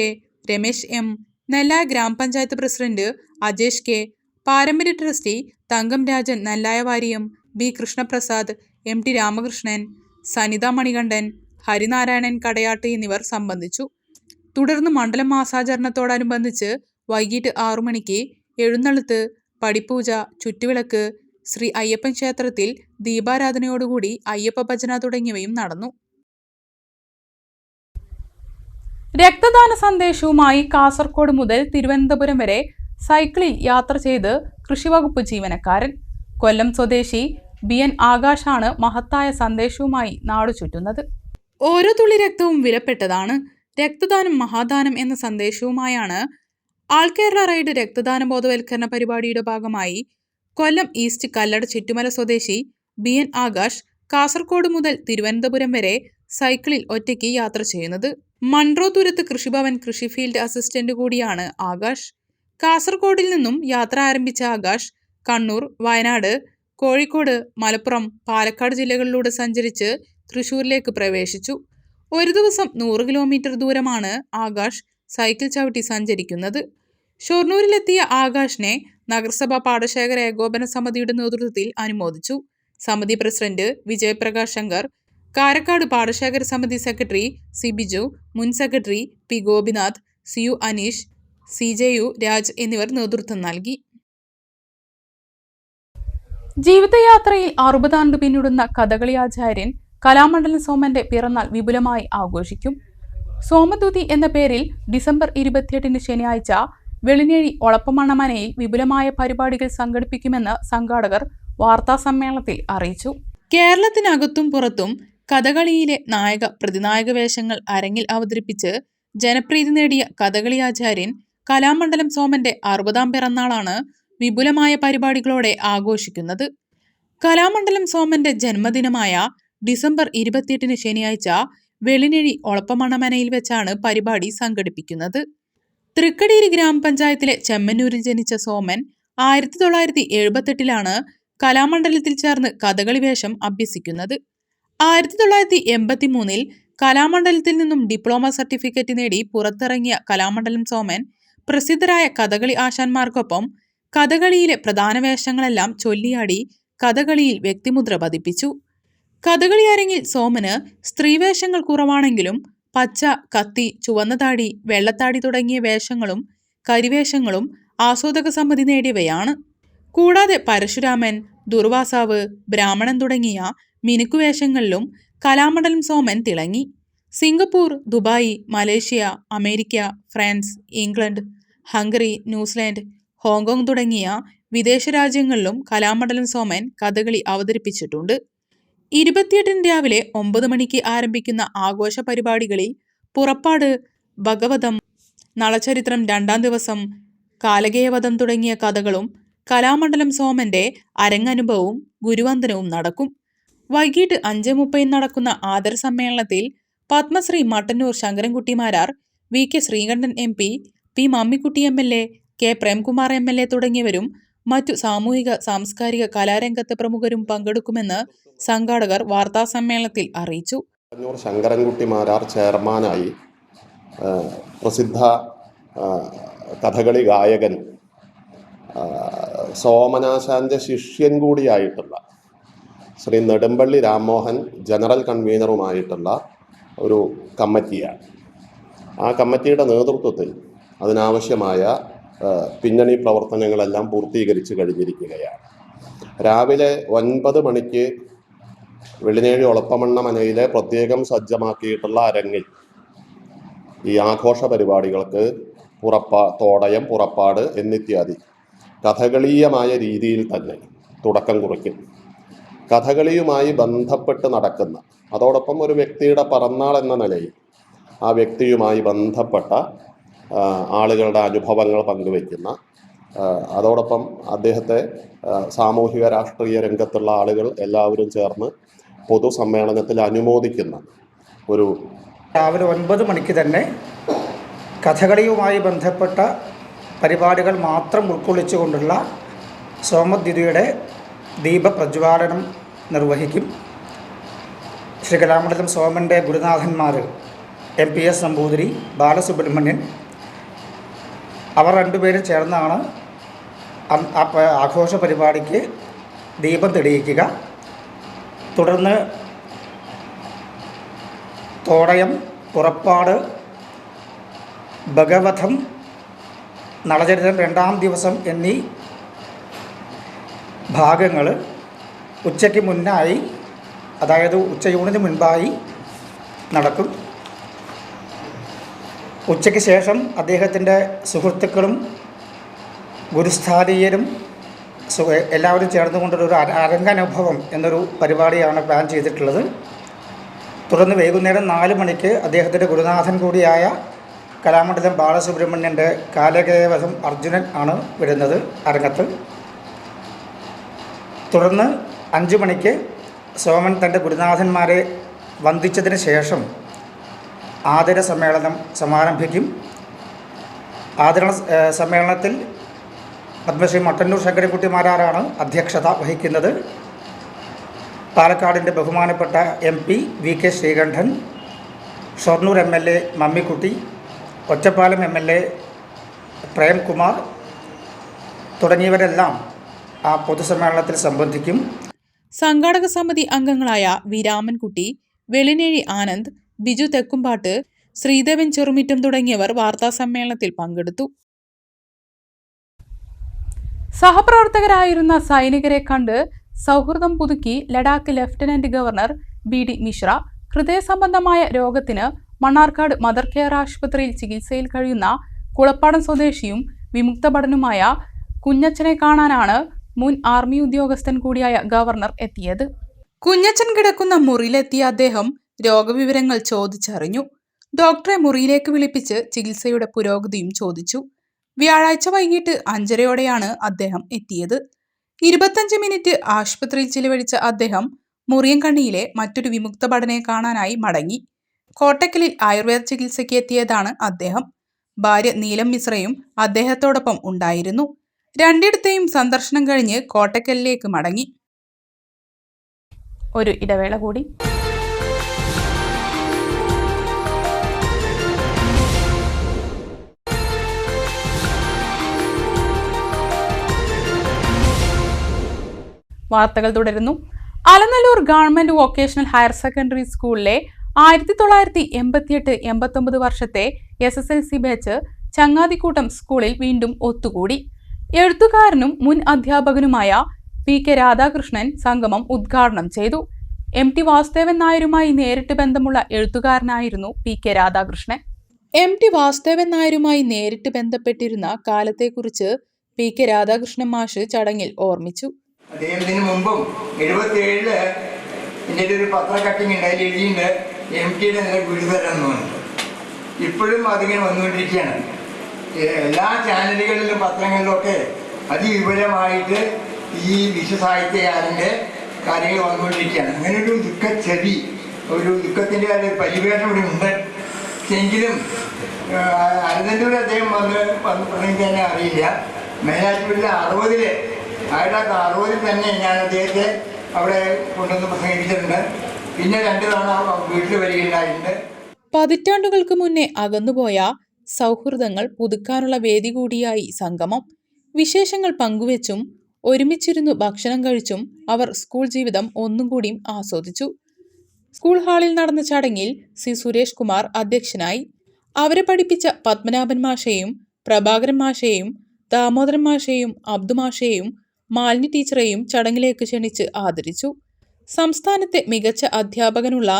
Ramesh M, Nellaya ഗ്രാമപഞ്ചായത്ത് പ്രസിഡന്റ് അജേഷ് K, പാരമ്പര്യ trustee Thankam Rajan Nellayavariyam, B Krishnaprasad, MT Ramakrishnan, Sanitha Manikandan, Harinarayanan Kadayatt എന്നിവർ സംബന്ധിച്ചു. തുടർന്ന് മണ്ഡലം മാസാചരണത്തോടനുബന്ധിച്ച് വൈകിട്ട് 6 മണിക്ക് എഴുന്നള്ളത്ത്, പടിപ്പൂജ, ചുറ്റുവിളക്ക്, ശ്രീ അയ്യപ്പൻ ക്ഷേത്രത്തിൽ ദീപാരാധനയോടുകൂടി അയ്യപ്പ ഭജന തുടങ്ങിയവയും നടന്നു. രക്തദാന സന്ദേശവുമായി കാസർഗോഡ് മുതൽ തിരുവനന്തപുരം വരെ സൈക്കിളിൽ യാത്ര ചെയ്ത് കൃഷിവകുപ്പ് ജീവനക്കാരൻ. കൊല്ലം സ്വദേശി BN ആകാശാണ് മഹത്തായ സന്ദേശവുമായി നാടു ചുറ്റുന്നത്. ഓരോ തുള്ളി രക്തവും വിലപ്പെട്ടതാണ്. രക്തദാനം മഹാദാനം എന്ന സന്ദേശവുമായാണ് ആൾ കേരള റൈഡ് രക്തദാന ബോധവൽക്കരണ പരിപാടിയുടെ ഭാഗമായി കൊല്ലം ഈസ്റ്റ് കല്ലട ചിറ്റുമല സ്വദേശി BN ആകാശ് കാസർഗോഡ് മുതൽ തിരുവനന്തപുരം വരെ സൈക്കിളിൽ ഒറ്റയ്ക്ക് യാത്ര ചെയ്യുന്നത്. മൺട്രോ തുരത്ത് കൃഷിഭവൻ കൃഷി ഫീൽഡ് അസിസ്റ്റന്റ് കൂടിയാണ് ആകാശ്. കാസർഗോഡിൽ നിന്നും യാത്ര ആരംഭിച്ച ആകാശ് കണ്ണൂർ, വയനാട്, കോഴിക്കോട്, മലപ്പുറം, പാലക്കാട് ജില്ലകളിലൂടെ സഞ്ചരിച്ച് തൃശൂരിലേക്ക് പ്രവേശിച്ചു. ഒരു ദിവസം 100 കിലോമീറ്റർ ദൂരമാണ് ആകാശ് സൈക്കിൾ ചവിട്ടി സഞ്ചരിക്കുന്നത്. ഷൊർണൂരിലെത്തിയ ആകാശിനെ നഗരസഭാ പാടശേഖര ഏകോപന സമിതിയുടെ നേതൃത്വത്തിൽ അനുമോദിച്ചു. സമിതി പ്രസിഡന്റ് വിജയപ്രകാശ് ശങ്കർ, കാരക്കാട് പാടശേഖര സമിതി സെക്രട്ടറി C ബിജു, മുൻ secretary P Gopinath, CU Aneesh, CJU Raj എന്നിവർ നേതൃത്വം നൽകി. ജീവിതയാത്രയിൽ 60 ആണ്ട് പിന്നിടുന്ന കഥകളി ആചാര്യൻ കലാമണ്ഡലം സോമന്റെ പിറന്നാൾ വിപുലമായി ആഘോഷിക്കും. സോമദൂതി എന്ന പേരിൽ ഡിസംബർ 28 ശനിയാഴ്ച വെളിനേഴി ഒളപ്പമണ്ണമനയിൽ വിപുലമായ പരിപാടികൾ സംഘടിപ്പിക്കുമെന്ന് സംഘാടകർ വാർത്താസമ്മേളനത്തിൽ അറിയിച്ചു. കേരളത്തിനകത്തും പുറത്തും കഥകളിയിലെ നായക പ്രതിനായക വേഷങ്ങൾ അരങ്ങിൽ അവതരിപ്പിച്ച് ജനപ്രീതി നേടിയ കഥകളി ആചാര്യൻ കലാമണ്ഡലം സോമന്റെ 60ാം പിറന്നാളാണ് വിപുലമായ പരിപാടികളോടെ ആഘോഷിക്കുന്നത്. കലാമണ്ഡലം സോമന്റെ ജന്മദിനമായ ഡിസംബർ 28 ശനിയാഴ്ച വെളിനേഴി ഒളപ്പമണ്ണമനയിൽ വെച്ചാണ് പരിപാടി സംഘടിപ്പിക്കുന്നത്. തൃക്കടീരി ഗ്രാമപഞ്ചായത്തിലെ ചെമ്മന്നൂരിൽ ജനിച്ച സോമൻ 1978 കലാമണ്ഡലത്തിൽ ചേർന്ന് കഥകളി വേഷം അഭ്യസിക്കുന്നത്. 1983 കലാമണ്ഡലത്തിൽ നിന്നും ഡിപ്ലോമ സർട്ടിഫിക്കറ്റ് നേടി പുറത്തിറങ്ങിയ കലാമണ്ഡലം സോമൻ പ്രസിദ്ധരായ കഥകളി ആശാന്മാർക്കൊപ്പം കഥകളിയിലെ പ്രധാന വേഷങ്ങളെല്ലാം ചൊല്ലിയാടി കഥകളിയിൽ വ്യക്തിമുദ്ര പതിപ്പിച്ചു. കഥകളി അരങ്ങിൽ സോമന് സ്ത്രീവേഷങ്ങൾ കുറവാണെങ്കിലും പച്ച, കത്തി, ചുവന്ന താടി, വെള്ളത്താടി തുടങ്ങിയ വേഷങ്ങളും കരിവേഷങ്ങളും ആസ്വാദക സമ്മതി നേടിയവയാണ്. കൂടാതെ പരശുരാമൻ, ദുർവാസാവ്, ബ്രാഹ്മണൻ തുടങ്ങിയ മിനുക്കുവേഷങ്ങളിലും കലാമണ്ഡലം സോമൻ തിളങ്ങി. Singapore, Dubai, Malaysia, America, France, England, Hungary, New Zealand, Hong Kong തുടങ്ങിയ വിദേശ രാജ്യങ്ങളിലും കലാമണ്ഡലം സോമൻ കഥകളി അവതരിപ്പിച്ചിട്ടുണ്ട്. 28 രാവിലെ 9 മണിക്ക് ആരംഭിക്കുന്ന ആഘോഷ പരിപാടികളിൽ പുറപ്പാട്, ഭഗവതം, നളചരിത്രം 2-ാം ദിവസം, കാലകേയവധം തുടങ്ങിയ കഥകളും കലാമണ്ഡലം സോമന്റെ അരങ്ങനുഭവവും ഗുരുവന്ദനവും നടക്കും. വൈകിട്ട് 5:30 നടക്കുന്ന ആദര സമ്മേളനത്തിൽ Padmashri Mattannur Sankarankutty Marar, VK Sreekandan MP, P Mammikutty MLA, K Premkumar MLA തുടങ്ങിയവരും മറ്റു സാമൂഹിക സാംസ്കാരിക കലാരംഗത്തെ പ്രമുഖരും പങ്കെടുക്കുമെന്ന് സംഘാടകർ വാർത്താസമ്മേളനത്തിൽ അറിയിച്ചു. മട്ടന്നൂർ ശങ്കരൻകുട്ടി മാരാർ ചെയർമാനായി പ്രസിദ്ധ കഥകളി ഗായകൻ സോമനാശാന്റെ ശിഷ്യൻ കൂടിയായിട്ടുള്ള ശ്രീ നെടുമ്പള്ളി രാംമോഹൻ ജനറൽ കൺവീനറുമായിട്ടുള്ള ഒരു കമ്മിറ്റിയാണ്. ആ കമ്മിറ്റിയുടെ നേതൃത്വത്തിൽ അതിനാവശ്യമായ പിന്നണി പ്രവർത്തനങ്ങളെല്ലാം പൂർത്തീകരിച്ച് കഴിഞ്ഞിരിക്കുകയാണ്. രാവിലെ 9 മണിക്ക് വെള്ളിനേഴി ഒളപ്പമണ്ണ മനയിലെ പ്രത്യേകം സജ്ജമാക്കിയിട്ടുള്ള അരങ്ങിൽ ഈ ആഘോഷ പരിപാടികൾക്ക് തോടയം, പുറപ്പാട് എന്നിത്യാദി കഥകളീയമായ രീതിയിൽ തന്നെ തുടക്കം കുറിക്കും. കഥകളിയുമായി ബന്ധപ്പെട്ട് നടക്കുന്ന, അതോടൊപ്പം ഒരു വ്യക്തിയുടെ പിറന്നാൾ എന്ന നിലയിൽ ആ വ്യക്തിയുമായി ബന്ധപ്പെട്ട ആളുകളുടെ അനുഭവങ്ങൾ പങ്കുവയ്ക്കുന്ന, അതോടൊപ്പം അദ്ദേഹത്തെ സാമൂഹിക രാഷ്ട്രീയ രംഗത്തുള്ള ആളുകൾ എല്ലാവരും ചേർന്ന് പൊതുസമ്മേളനത്തിൽ അനുമോദിക്കുന്ന ഒരു രാവിലെ 9 മണിക്ക് തന്നെ കഥകളിയുമായി ബന്ധപ്പെട്ട പരിപാടികൾ മാത്രം ഉൾക്കൊള്ളിച്ചുകൊണ്ടുള്ള സോമദ്വിതിയുടെ ദീപപ്രജ്വാലനം നിർവഹിക്കും. ശ്രീ കലാമണ്ഡലം സോമൻ്റെ ഗുരുനാഥന്മാർ MPS നമ്പൂതിരി, ബാലസുബ്രഹ്മണ്യൻ, അവർ രണ്ടുപേരും ചേർന്നാണ് ആഘോഷ പരിപാടിക്ക് ദീപം തെളിയിക്കുക. തുടർന്ന് തോടയം, പുറപ്പാട്, ഭഗവതം, നളചരിത്രം 2-ാം ദിവസം എന്നീ ഭാഗങ്ങൾ ഉച്ചയ്ക്ക് മുന്നായി, അതായത് ഉച്ചയൂണിന് മുൻപായി നടക്കും. ഉച്ചയ്ക്ക് ശേഷം അദ്ദേഹത്തിൻ്റെ സുഹൃത്തുക്കളും ഗുരുസ്ഥാനീയരും എല്ലാവരും ചേർന്നുകൊണ്ടൊരു അരങ്ങനുഭവം എന്നൊരു പരിപാടിയാണ് പ്ലാൻ ചെയ്തിട്ടുള്ളത്. തുടർന്ന് വൈകുന്നേരം 4 മണിക്ക് അദ്ദേഹത്തിൻ്റെ ഗുരുനാഥൻ കൂടിയായ കലാമണ്ഡലം ബാലസുബ്രഹ്മണ്യൻ്റെ കാലകേയവധം അർജുനൻ ആണ് വരുന്നത് അരങ്ങത്ത്. തുടർന്ന് 5 മണിക്ക് സോമൻ തൻ്റെ ഗുരുനാഥന്മാരെ വന്ദിച്ചതിന് ശേഷം ആദര സമ്മേളനം സമാരംഭിക്കും. ആദര സമ്മേളനത്തിൽ പത്മശ്രീ മട്ടന്നൂർ ശങ്കരൻകുട്ടി മാരാരാണ് അധ്യക്ഷത വഹിക്കുന്നത്. പാലക്കാടിൻ്റെ ബഹുമാനപ്പെട്ട MP VK Sreekandan, Shoranur MLA Mammikutty, Ottapalam MLA Premkumar തുടങ്ങിയവരെല്ലാം ആ പൊതുസമ്മേളനത്തിൽ സംബന്ധിക്കും. സംഘാടക സമിതി അംഗങ്ങളായ വി രാമൻകുട്ടി, വെളിനേഴി ആനന്ദ്, ബിജു തെക്കുംപാട്ട്, ശ്രീദേവൻ ചെറുമിറ്റം തുടങ്ങിയവർ വാർത്താസമ്മേളനത്തിൽ പങ്കെടുത്തു. സഹപ്രവർത്തകരായിരുന്ന സൈനികരെ കണ്ട് സൗഹൃദം പുതുക്കി Ladakh lieutenant governor BD Mishra. ഹൃദയ സംബന്ധമായ രോഗത്തിന് മണ്ണാർക്കാട് മദർ കെയർ ആശുപത്രിയിൽ ചികിത്സയിൽ കഴിയുന്ന കുളപ്പാടം സ്വദേശിയും വിമുക്ത ഭടനുമായ കുഞ്ഞച്ചനെ കാണാനാണ് മുൻ ആർമി ഉദ്യോഗസ്ഥൻ കൂടിയായ ഗവർണർ എത്തിയത്. കുഞ്ഞച്ചൻ കിടക്കുന്ന മുറിയിലെത്തിയ അദ്ദേഹം രോഗവിവരങ്ങൾ ചോദിച്ചറിഞ്ഞു. ഡോക്ടറെ മുറിയിലേക്ക് വിളിപ്പിച്ച് ചികിത്സയുടെ പുരോഗതിയും ചോദിച്ചു. വ്യാഴാഴ്ച വൈകിട്ട് 5:30 അദ്ദേഹം എത്തിയത്. 25 മിനിറ്റ് ആശുപത്രിയിൽ ചിലവഴിച്ച അദ്ദേഹം മുറിയൻകണ്ണിയിലെ മറ്റൊരു വിമുക്ത ഭടനെ കാണാനായി മടങ്ങി. കോട്ടക്കലിൽ ആയുർവേദ ചികിത്സയ്ക്ക് എത്തിയതാണ് അദ്ദേഹം. ഭാര്യ നീലം മിശ്രയും അദ്ദേഹത്തോടൊപ്പം ഉണ്ടായിരുന്നു. രണ്ടിടത്തെയും സന്ദർശനം കഴിഞ്ഞ് കോട്ടക്കലിലേക്ക് മടങ്ങി. ഒരു ഇടവേള കൂടി. വാർത്തകൾ തുടരുന്നു. Alanallur government vocational higher secondary സ്കൂളിലെ 1988-89 വർഷത്തെ SSLC ബാച്ച് ചങ്ങാതിക്കൂട്ടം സ്കൂളിൽ വീണ്ടും ഒത്തുകൂടി. എഴുത്തുകാരനും മുൻ അധ്യാപകനുമായ PK രാധാകൃഷ്ണൻ സംഗമം ഉദ്ഘാടനം ചെയ്തു. MT വാസുദേവൻ നായരുമായി നേരിട്ട് ബന്ധമുള്ള എഴുത്തുകാരനായിരുന്നു PK രാധാകൃഷ്ണൻ. MT വാസുദേവൻ നായരുമായി നേരിട്ട് ബന്ധപ്പെട്ടിരുന്ന കാലത്തെക്കുറിച്ച് PK രാധാകൃഷ്ണൻ മാഷ് ചടങ്ങിൽ ഓർമ്മിച്ചു. അദ്ദേഹത്തിന് മുമ്പും 77 എൻ്റെ ഒരു പത്ര കട്ടിങ് ഉണ്ട്, അതിൽ എഴുതിയുണ്ട് MTയുടെ നില ഗുരുതരം എന്നുണ്ട്. ഇപ്പോഴും അതിങ്ങനെ വന്നുകൊണ്ടിരിക്കുകയാണ്. എല്ലാ ചാനലുകളിലും പത്രങ്ങളിലൊക്കെ അതിവിപുലമായിട്ട് ഈ വിശ്വസാഹിത്യകാരൻ്റെ കാര്യങ്ങൾ വന്നുകൊണ്ടിരിക്കുകയാണ്. അങ്ങനെ ഒരു ദുഃഖച്ചെവി, ഒരു ദുഃഖത്തിൻ്റെ ഒരു പരിവേഷം ഇവിടെ ഉണ്ട്. എങ്കിലും അനന്തപുരം അദ്ദേഹം വന്നിട്ടുണ്ടെങ്കിൽ തന്നെ അറിയില്ല. മേലാറ്റൂരിൽ 1960 തന്നെ ഞാൻ അദ്ദേഹത്തെ അവിടെ കൊണ്ടുവന്ന് പ്രസംഗിച്ചിട്ടുണ്ട്. പിന്നെ 2 തവണ വീട്ടിൽ വരികയുണ്ടായിട്ടുണ്ട്. പതിറ്റാണ്ടുകൾക്ക് മുന്നേ അകന്നുപോയ സൗഹൃദങ്ങൾ പുതുക്കാനുള്ള വേദി കൂടിയായി സംഗമം. വിശേഷങ്ങൾ പങ്കുവെച്ചും ഒരുമിച്ചിരുന്നു ഭക്ഷണം കഴിച്ചും അവർ സ്കൂൾ ജീവിതം ഒന്നും കൂടിയും ആസ്വദിച്ചു. സ്കൂൾ ഹാളിൽ നടന്ന ചടങ്ങിൽ സി സുരേഷ് കുമാർ അധ്യക്ഷനായി. അവരെ പഠിപ്പിച്ച പത്മനാഭൻ മാഷയെയും പ്രഭാകരൻ മാഷയെയും ദാമോദരൻ മാഷയെയും അബ്ദു മാഷയെയും മാലിനി ടീച്ചറെയും ചടങ്ങിലേക്ക് ക്ഷണിച്ച് ആദരിച്ചു. സംസ്ഥാനത്തെ മികച്ച അധ്യാപകനുള്ള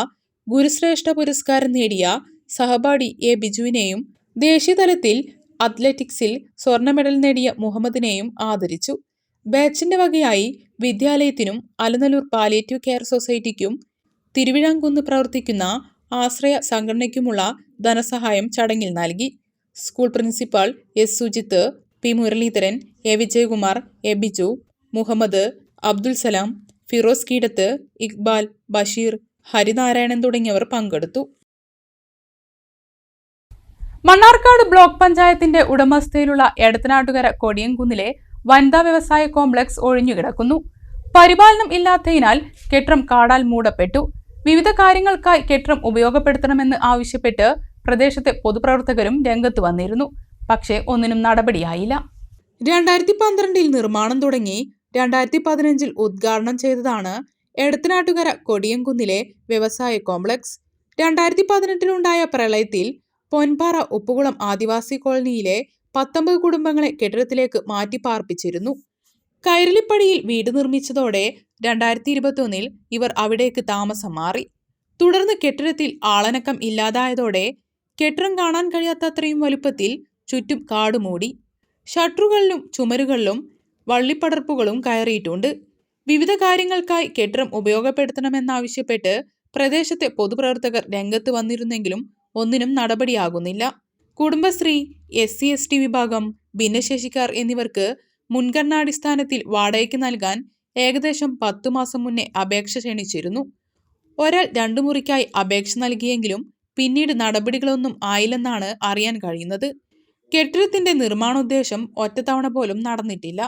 ഗുരുശ്രേഷ്ഠ പുരസ്കാരം നേടിയ സഹപാഠി എ ബിജുവിനെയും ദേശീയതലത്തിൽ അത്ലറ്റിക്സിൽ സ്വർണ്ണ മെഡൽ നേടിയ മുഹമ്മദിനെയും ആദരിച്ചു. ബാച്ചിന്റെ വകയായി വിദ്യാലയത്തിനും അലനല്ലൂർ പാലിയേറ്റീവ് കെയർ സൊസൈറ്റിക്കും തിരുവിഴാംകുന്ന് പ്രവർത്തിക്കുന്ന ആശ്രയ സംഘടനയ്ക്കുമുള്ള ധനസഹായം ചടങ്ങിൽ നൽകി. School principal S Sujith, P Muraleedharan, A Vijayakumar, A Biju, Muhammad, Abdul Salam, Firoz Keedath, Iqbal, Basheer, Harinarayanan തുടങ്ങിയവർ പങ്കെടുത്തു. മണ്ണാർക്കാട് ബ്ലോക്ക് പഞ്ചായത്തിന്റെ ഉടമസ്ഥയിലുള്ള എടത്തനാട്ടുകര കൊടിയംകുന്നിലെ വനിതാ വ്യവസായ കോംപ്ലക്സ് ഒഴിഞ്ഞുകിടക്കുന്നു. പരിപാലനം ഇല്ലാത്തതിനാൽ കെട്ടിടം കാടാൽ മൂടപ്പെട്ടു. വിവിധ കാര്യങ്ങൾക്കായി കെട്ടിടം ഉപയോഗപ്പെടുത്തണമെന്ന് ആവശ്യപ്പെട്ട് പ്രദേശത്തെ പൊതുപ്രവർത്തകരും രംഗത്ത് വന്നിരുന്നു. പക്ഷേ ഒന്നിനും നടപടിയായില്ല. 2012 നിർമ്മാണം തുടങ്ങി 2015 ഉദ്ഘാടനം ചെയ്തതാണ് എടത്തനാട്ടുകര കൊടിയംകുന്നിലെ വ്യവസായ കോംപ്ലക്സ്. 2018 പ്രളയത്തിൽ പൊൻപാറ ഉപ്പുകുളം ആദിവാസി കോളനിയിലെ 19 കുടുംബങ്ങളെ കെട്ടിടത്തിലേക്ക് മാറ്റിപ്പാർപ്പിച്ചിരുന്നു. കൈരളിപ്പടിയിൽ വീട് നിർമ്മിച്ചതോടെ 2021 ഇവർ അവിടേക്ക് താമസം മാറി. തുടർന്ന് കെട്ടിടത്തിൽ ആളനക്കം ഇല്ലാതായതോടെ കെട്ടിടം കാണാൻ കഴിയാത്തത്രയും വലുപ്പത്തിൽ ചുറ്റും കാടുമൂടി. ഷട്ടറുകളിലും ചുമരുകളിലും വള്ളിപ്പടർപ്പുകളും കയറിയിട്ടുണ്ട്. വിവിധ കാര്യങ്ങൾക്കായി കെട്ടിടം ഉപയോഗപ്പെടുത്തണമെന്നാവശ്യപ്പെട്ട് പ്രദേശത്തെ പൊതുപ്രവർത്തകർ രംഗത്ത് വന്നിരുന്നെങ്കിലും ഒന്നിനും നടപടിയാകുന്നില്ല. കുടുംബശ്രീ, SC/ST വിഭാഗം, ഭിന്നശേഷിക്കാർ എന്നിവർക്ക് മുൻഗണനാടിസ്ഥാനത്തിൽ വാടകയ്ക്ക് നൽകാൻ ഏകദേശം 10 മാസം മുന്നേ അപേക്ഷ ക്ഷണിച്ചിരുന്നു. ഒരാൾ 2 മുറിക്കായി അപേക്ഷ നൽകിയെങ്കിലും പിന്നീട് നടപടികളൊന്നും ആയില്ലെന്നാണ് അറിയാൻ കഴിയുന്നത്. കെട്ടിടത്തിന്റെ നിർമ്മാണോദ്ദേശം ഒറ്റത്തവണ പോലും നടന്നിട്ടില്ല.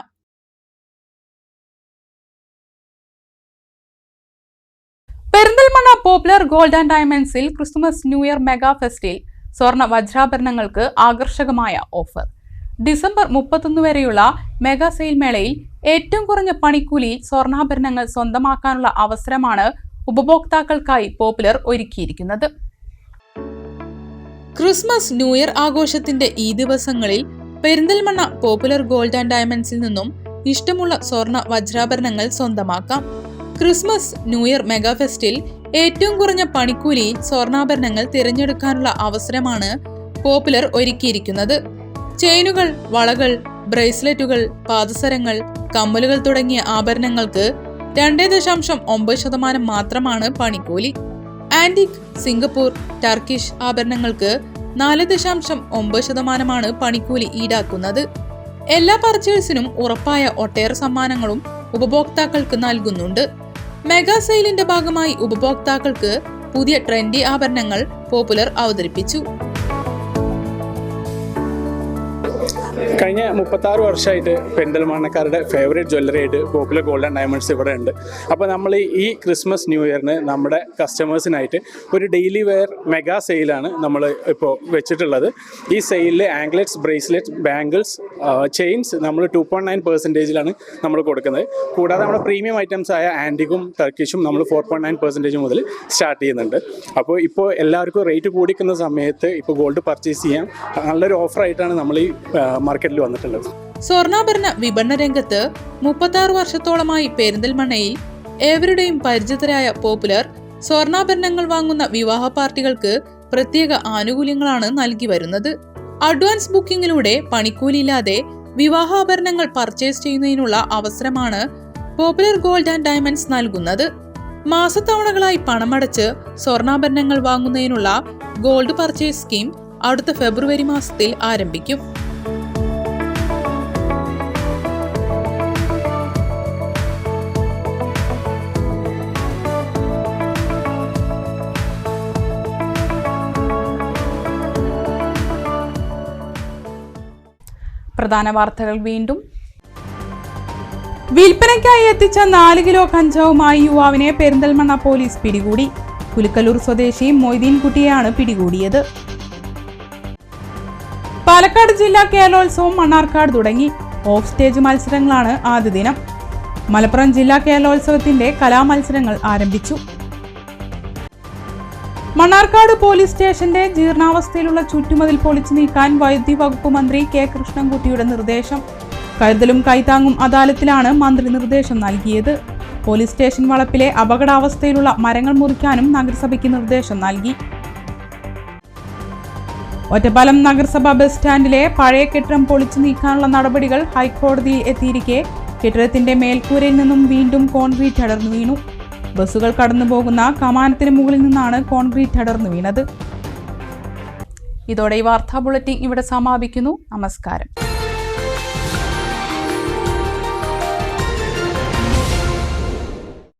പെരിന്തൽമണ്ണ പോപ്പുലർ ഗോൾഡ് ആൻഡ് ഡയമണ്ട്സിൽ ക്രിസ്മസ് ന്യൂ ഇയർ മെഗാ ഫെസ്റ്റിൽ സ്വർണ്ണ വജ്രാഭരണങ്ങൾക്ക് ആകർഷകമായ ഓഫർ. ഡിസംബർ 31 വരെയുള്ള മെഗാ സെയിൽ മേളയിൽ ഏറ്റവും കുറഞ്ഞ പണിക്കൂലിയിൽ സ്വർണ്ണാഭരണങ്ങൾ സ്വന്തമാക്കാനുള്ള അവസരമാണ് ഉപഭോക്താക്കൾക്കായി പോപ്പുലർ ഒരുക്കിയിരിക്കുന്നത്. ക്രിസ്മസ് ന്യൂ ഇയർ ആഘോഷത്തിന്റെ ഈ ദിവസങ്ങളിൽ പെരിന്തൽമണ്ണ പോപ്പുലർ ഗോൾഡ് ആൻഡ് ഡയമണ്ട്സിൽ നിന്നും ഇഷ്ടമുള്ള സ്വർണ്ണ വജ്രാഭരണങ്ങൾ സ്വന്തമാക്കാം. ക്രിസ്മസ് ന്യൂ ഇയർ മെഗാ ഫെസ്റ്റിൽ ഏറ്റവും കുറഞ്ഞ പണിക്കൂലിയിൽ സ്വർണ്ണാഭരണങ്ങൾ തിരഞ്ഞെടുക്കാനുള്ള അവസരമാണ് പോപ്പുലർ ഒരുക്കിയിരിക്കുന്നത്. ചെയിനുകൾ, വളകൾ, ബ്രേസ്ലെറ്റുകൾ, പാദസരങ്ങൾ, കമ്മലുകൾ തുടങ്ങിയ ആഭരണങ്ങൾക്ക് 2.9% മാത്രമാണ് പണിക്കൂലി. ആന്റിക്, സിംഗപ്പൂർ, ടർക്കിഷ് ആഭരണങ്ങൾക്ക് 4.9% പണിക്കൂലി ഈടാക്കുന്നത്. എല്ലാ പർച്ചേഴ്സിനും ഉറപ്പായ ഒട്ടേറെ സമ്മാനങ്ങളും ഉപഭോക്താക്കൾക്ക് നൽകുന്നുണ്ട്. മെഗാ സെയിലിന്റെ ഭാഗമായി ഉപഭോക്താക്കൾക്ക് പുതിയ ട്രെൻഡി ആഭരണങ്ങൾ പോപ്പുലർ അവതരിപ്പിച്ചു. കഴിഞ്ഞ 36 വർഷമായിട്ട് പെരിന്തൽമണ്ണക്കാരുടെ ഫേവറേറ്റ് ജ്വല്ലറി ആയിട്ട് പോപ്പുലർ ഗോൾഡ് ആൻഡ് ഡയമണ്ട്സ് ഇവിടെ ഉണ്ട്. അപ്പോൾ നമ്മൾ ഈ ക്രിസ്മസ് ന്യൂ ഇയറിന് നമ്മുടെ കസ്റ്റമേഴ്സിനായിട്ട് ഒരു ഡെയിലി വെയർ മെഗാ സെയിലാണ് നമ്മൾ ഇപ്പോൾ വെച്ചിട്ടുള്ളത്. ഈ സെയിലിൽ ആംഗ്ലെറ്റ്സ്, ബ്രേസ്ലെറ്റ്സ്, ബാംഗിൾസ്, ചെയിൻസ് നമ്മൾ 2.9% നമ്മൾ കൊടുക്കുന്നത്. കൂടാതെ നമ്മുടെ പ്രീമിയം ഐറ്റംസ് ആയ ആൻറ്റിക്കും ടർക്കിഷും നമ്മൾ 4.9% മുതൽ സ്റ്റാർട്ട് ചെയ്യുന്നുണ്ട്. അപ്പോൾ ഇപ്പോൾ എല്ലാവർക്കും റേറ്റ് കൂടിക്കുന്ന സമയത്ത് ഇപ്പോൾ ഗോൾഡ് പർച്ചേസ് ചെയ്യാൻ നല്ലൊരു ഓഫറായിട്ടാണ് നമ്മൾ ഈ മാർക്കറ്റിൽ വന്നിട്ടുള്ളത്. സ്വർണ്ണാഭരണ വിപണന രംഗത്ത് 36 വർഷത്തോളമായി പെരിന്തൽമണ്ണയിൽ ഏവരുടെയും പരിചിതരായ പോപ്പുലർ സ്വർണ്ണാഭരണങ്ങൾ വാങ്ങുന്ന വിവാഹ പാർട്ടികൾക്ക് പ്രത്യേക ആനുകൂല്യങ്ങളാണ് നൽകി വരുന്നത്. അഡ്വാൻസ് ബുക്കിംഗിലൂടെ പണിക്കൂലിയില്ലാതെ വിവാഹാഭരണങ്ങൾ പർച്ചേസ് ചെയ്യുന്നതിനുള്ള അവസരമാണ് പോപ്പുലർ ഗോൾഡ് ആൻഡ് ഡയമണ്ട്സ് നൽകുന്നത്. മാസത്തവണകളായി പണമടച്ച് സ്വർണ്ണാഭരണങ്ങൾ വാങ്ങുന്നതിനുള്ള ഗോൾഡ് പർച്ചേസ് സ്കീം അടുത്ത ഫെബ്രുവരി മാസത്തിൽ ആരംഭിക്കും. പ്രധാന വാർത്തകൾ വീണ്ടും. വിൽപ്പനയ്ക്കായി എത്തിച്ച 4 കിലോ കഞ്ചാവുമായി യുവാവിനെ പെരിന്തൽമണ്ണ പോലീസ് പിടികൂടി. പുലിക്കല്ലൂർ സ്വദേശി മൊയ്തീൻ കുട്ടിയെയാണ് പിടികൂടിയത്. പാലക്കാട് ജില്ലാ കേരളോത്സവം മണ്ണാർക്കാട് തുടങ്ങി. ഓഫ് സ്റ്റേജ് മത്സരങ്ങളാണ് ആദ്യ ദിനം. മലപ്പുറം ജില്ലാ കേരളോത്സവത്തിന്റെ കലാമത്സരങ്ങൾ ആരംഭിച്ചു. മണ്ണാർക്കാട് പോലീസ് സ്റ്റേഷന്റെ ജീർണാവസ്ഥയിലുള്ള ചുറ്റുമതിൽ പൊളിച്ചു നീക്കാൻ വൈദ്യുതി വകുപ്പ് മന്ത്രി കെ കൃഷ്ണൻകുട്ടിയുടെ നിർദ്ദേശം. കരുതലും കൈത്താങ്ങും അദാലത്തിലാണ് മന്ത്രി നിർദ്ദേശം നൽകിയത്. പോലീസ് സ്റ്റേഷൻ വളപ്പിലെ അപകടാവസ്ഥയിലുള്ള മരങ്ങൾ മുറിക്കാനും നഗരസഭയ്ക്ക് നിർദ്ദേശം നൽകി. ഒറ്റപ്പാലം നഗരസഭ ബസ് സ്റ്റാൻഡിലെ പഴയ കെട്ടിടം പൊളിച്ചു നീക്കാനുള്ള നടപടികൾ ഹൈക്കോടതിയിൽ എത്തിയിരിക്കെ കെട്ടിടത്തിന്റെ മേൽക്കൂരയിൽ നിന്നും വീണ്ടും കോൺക്രീറ്റ് അടർന്നു വീണു. ബസ്സുകൾ കടന്നുപോകുന്ന കമാനത്തിന് മുകളിൽ നിന്നാണ് കോൺക്രീറ്റ് അടർന്നു വീണത്. ഇതോടെ ഈ വാർത്താ ബുള്ളറ്റിൻ ഇവിടെ സമാപിക്കുന്നു. നമസ്കാരം.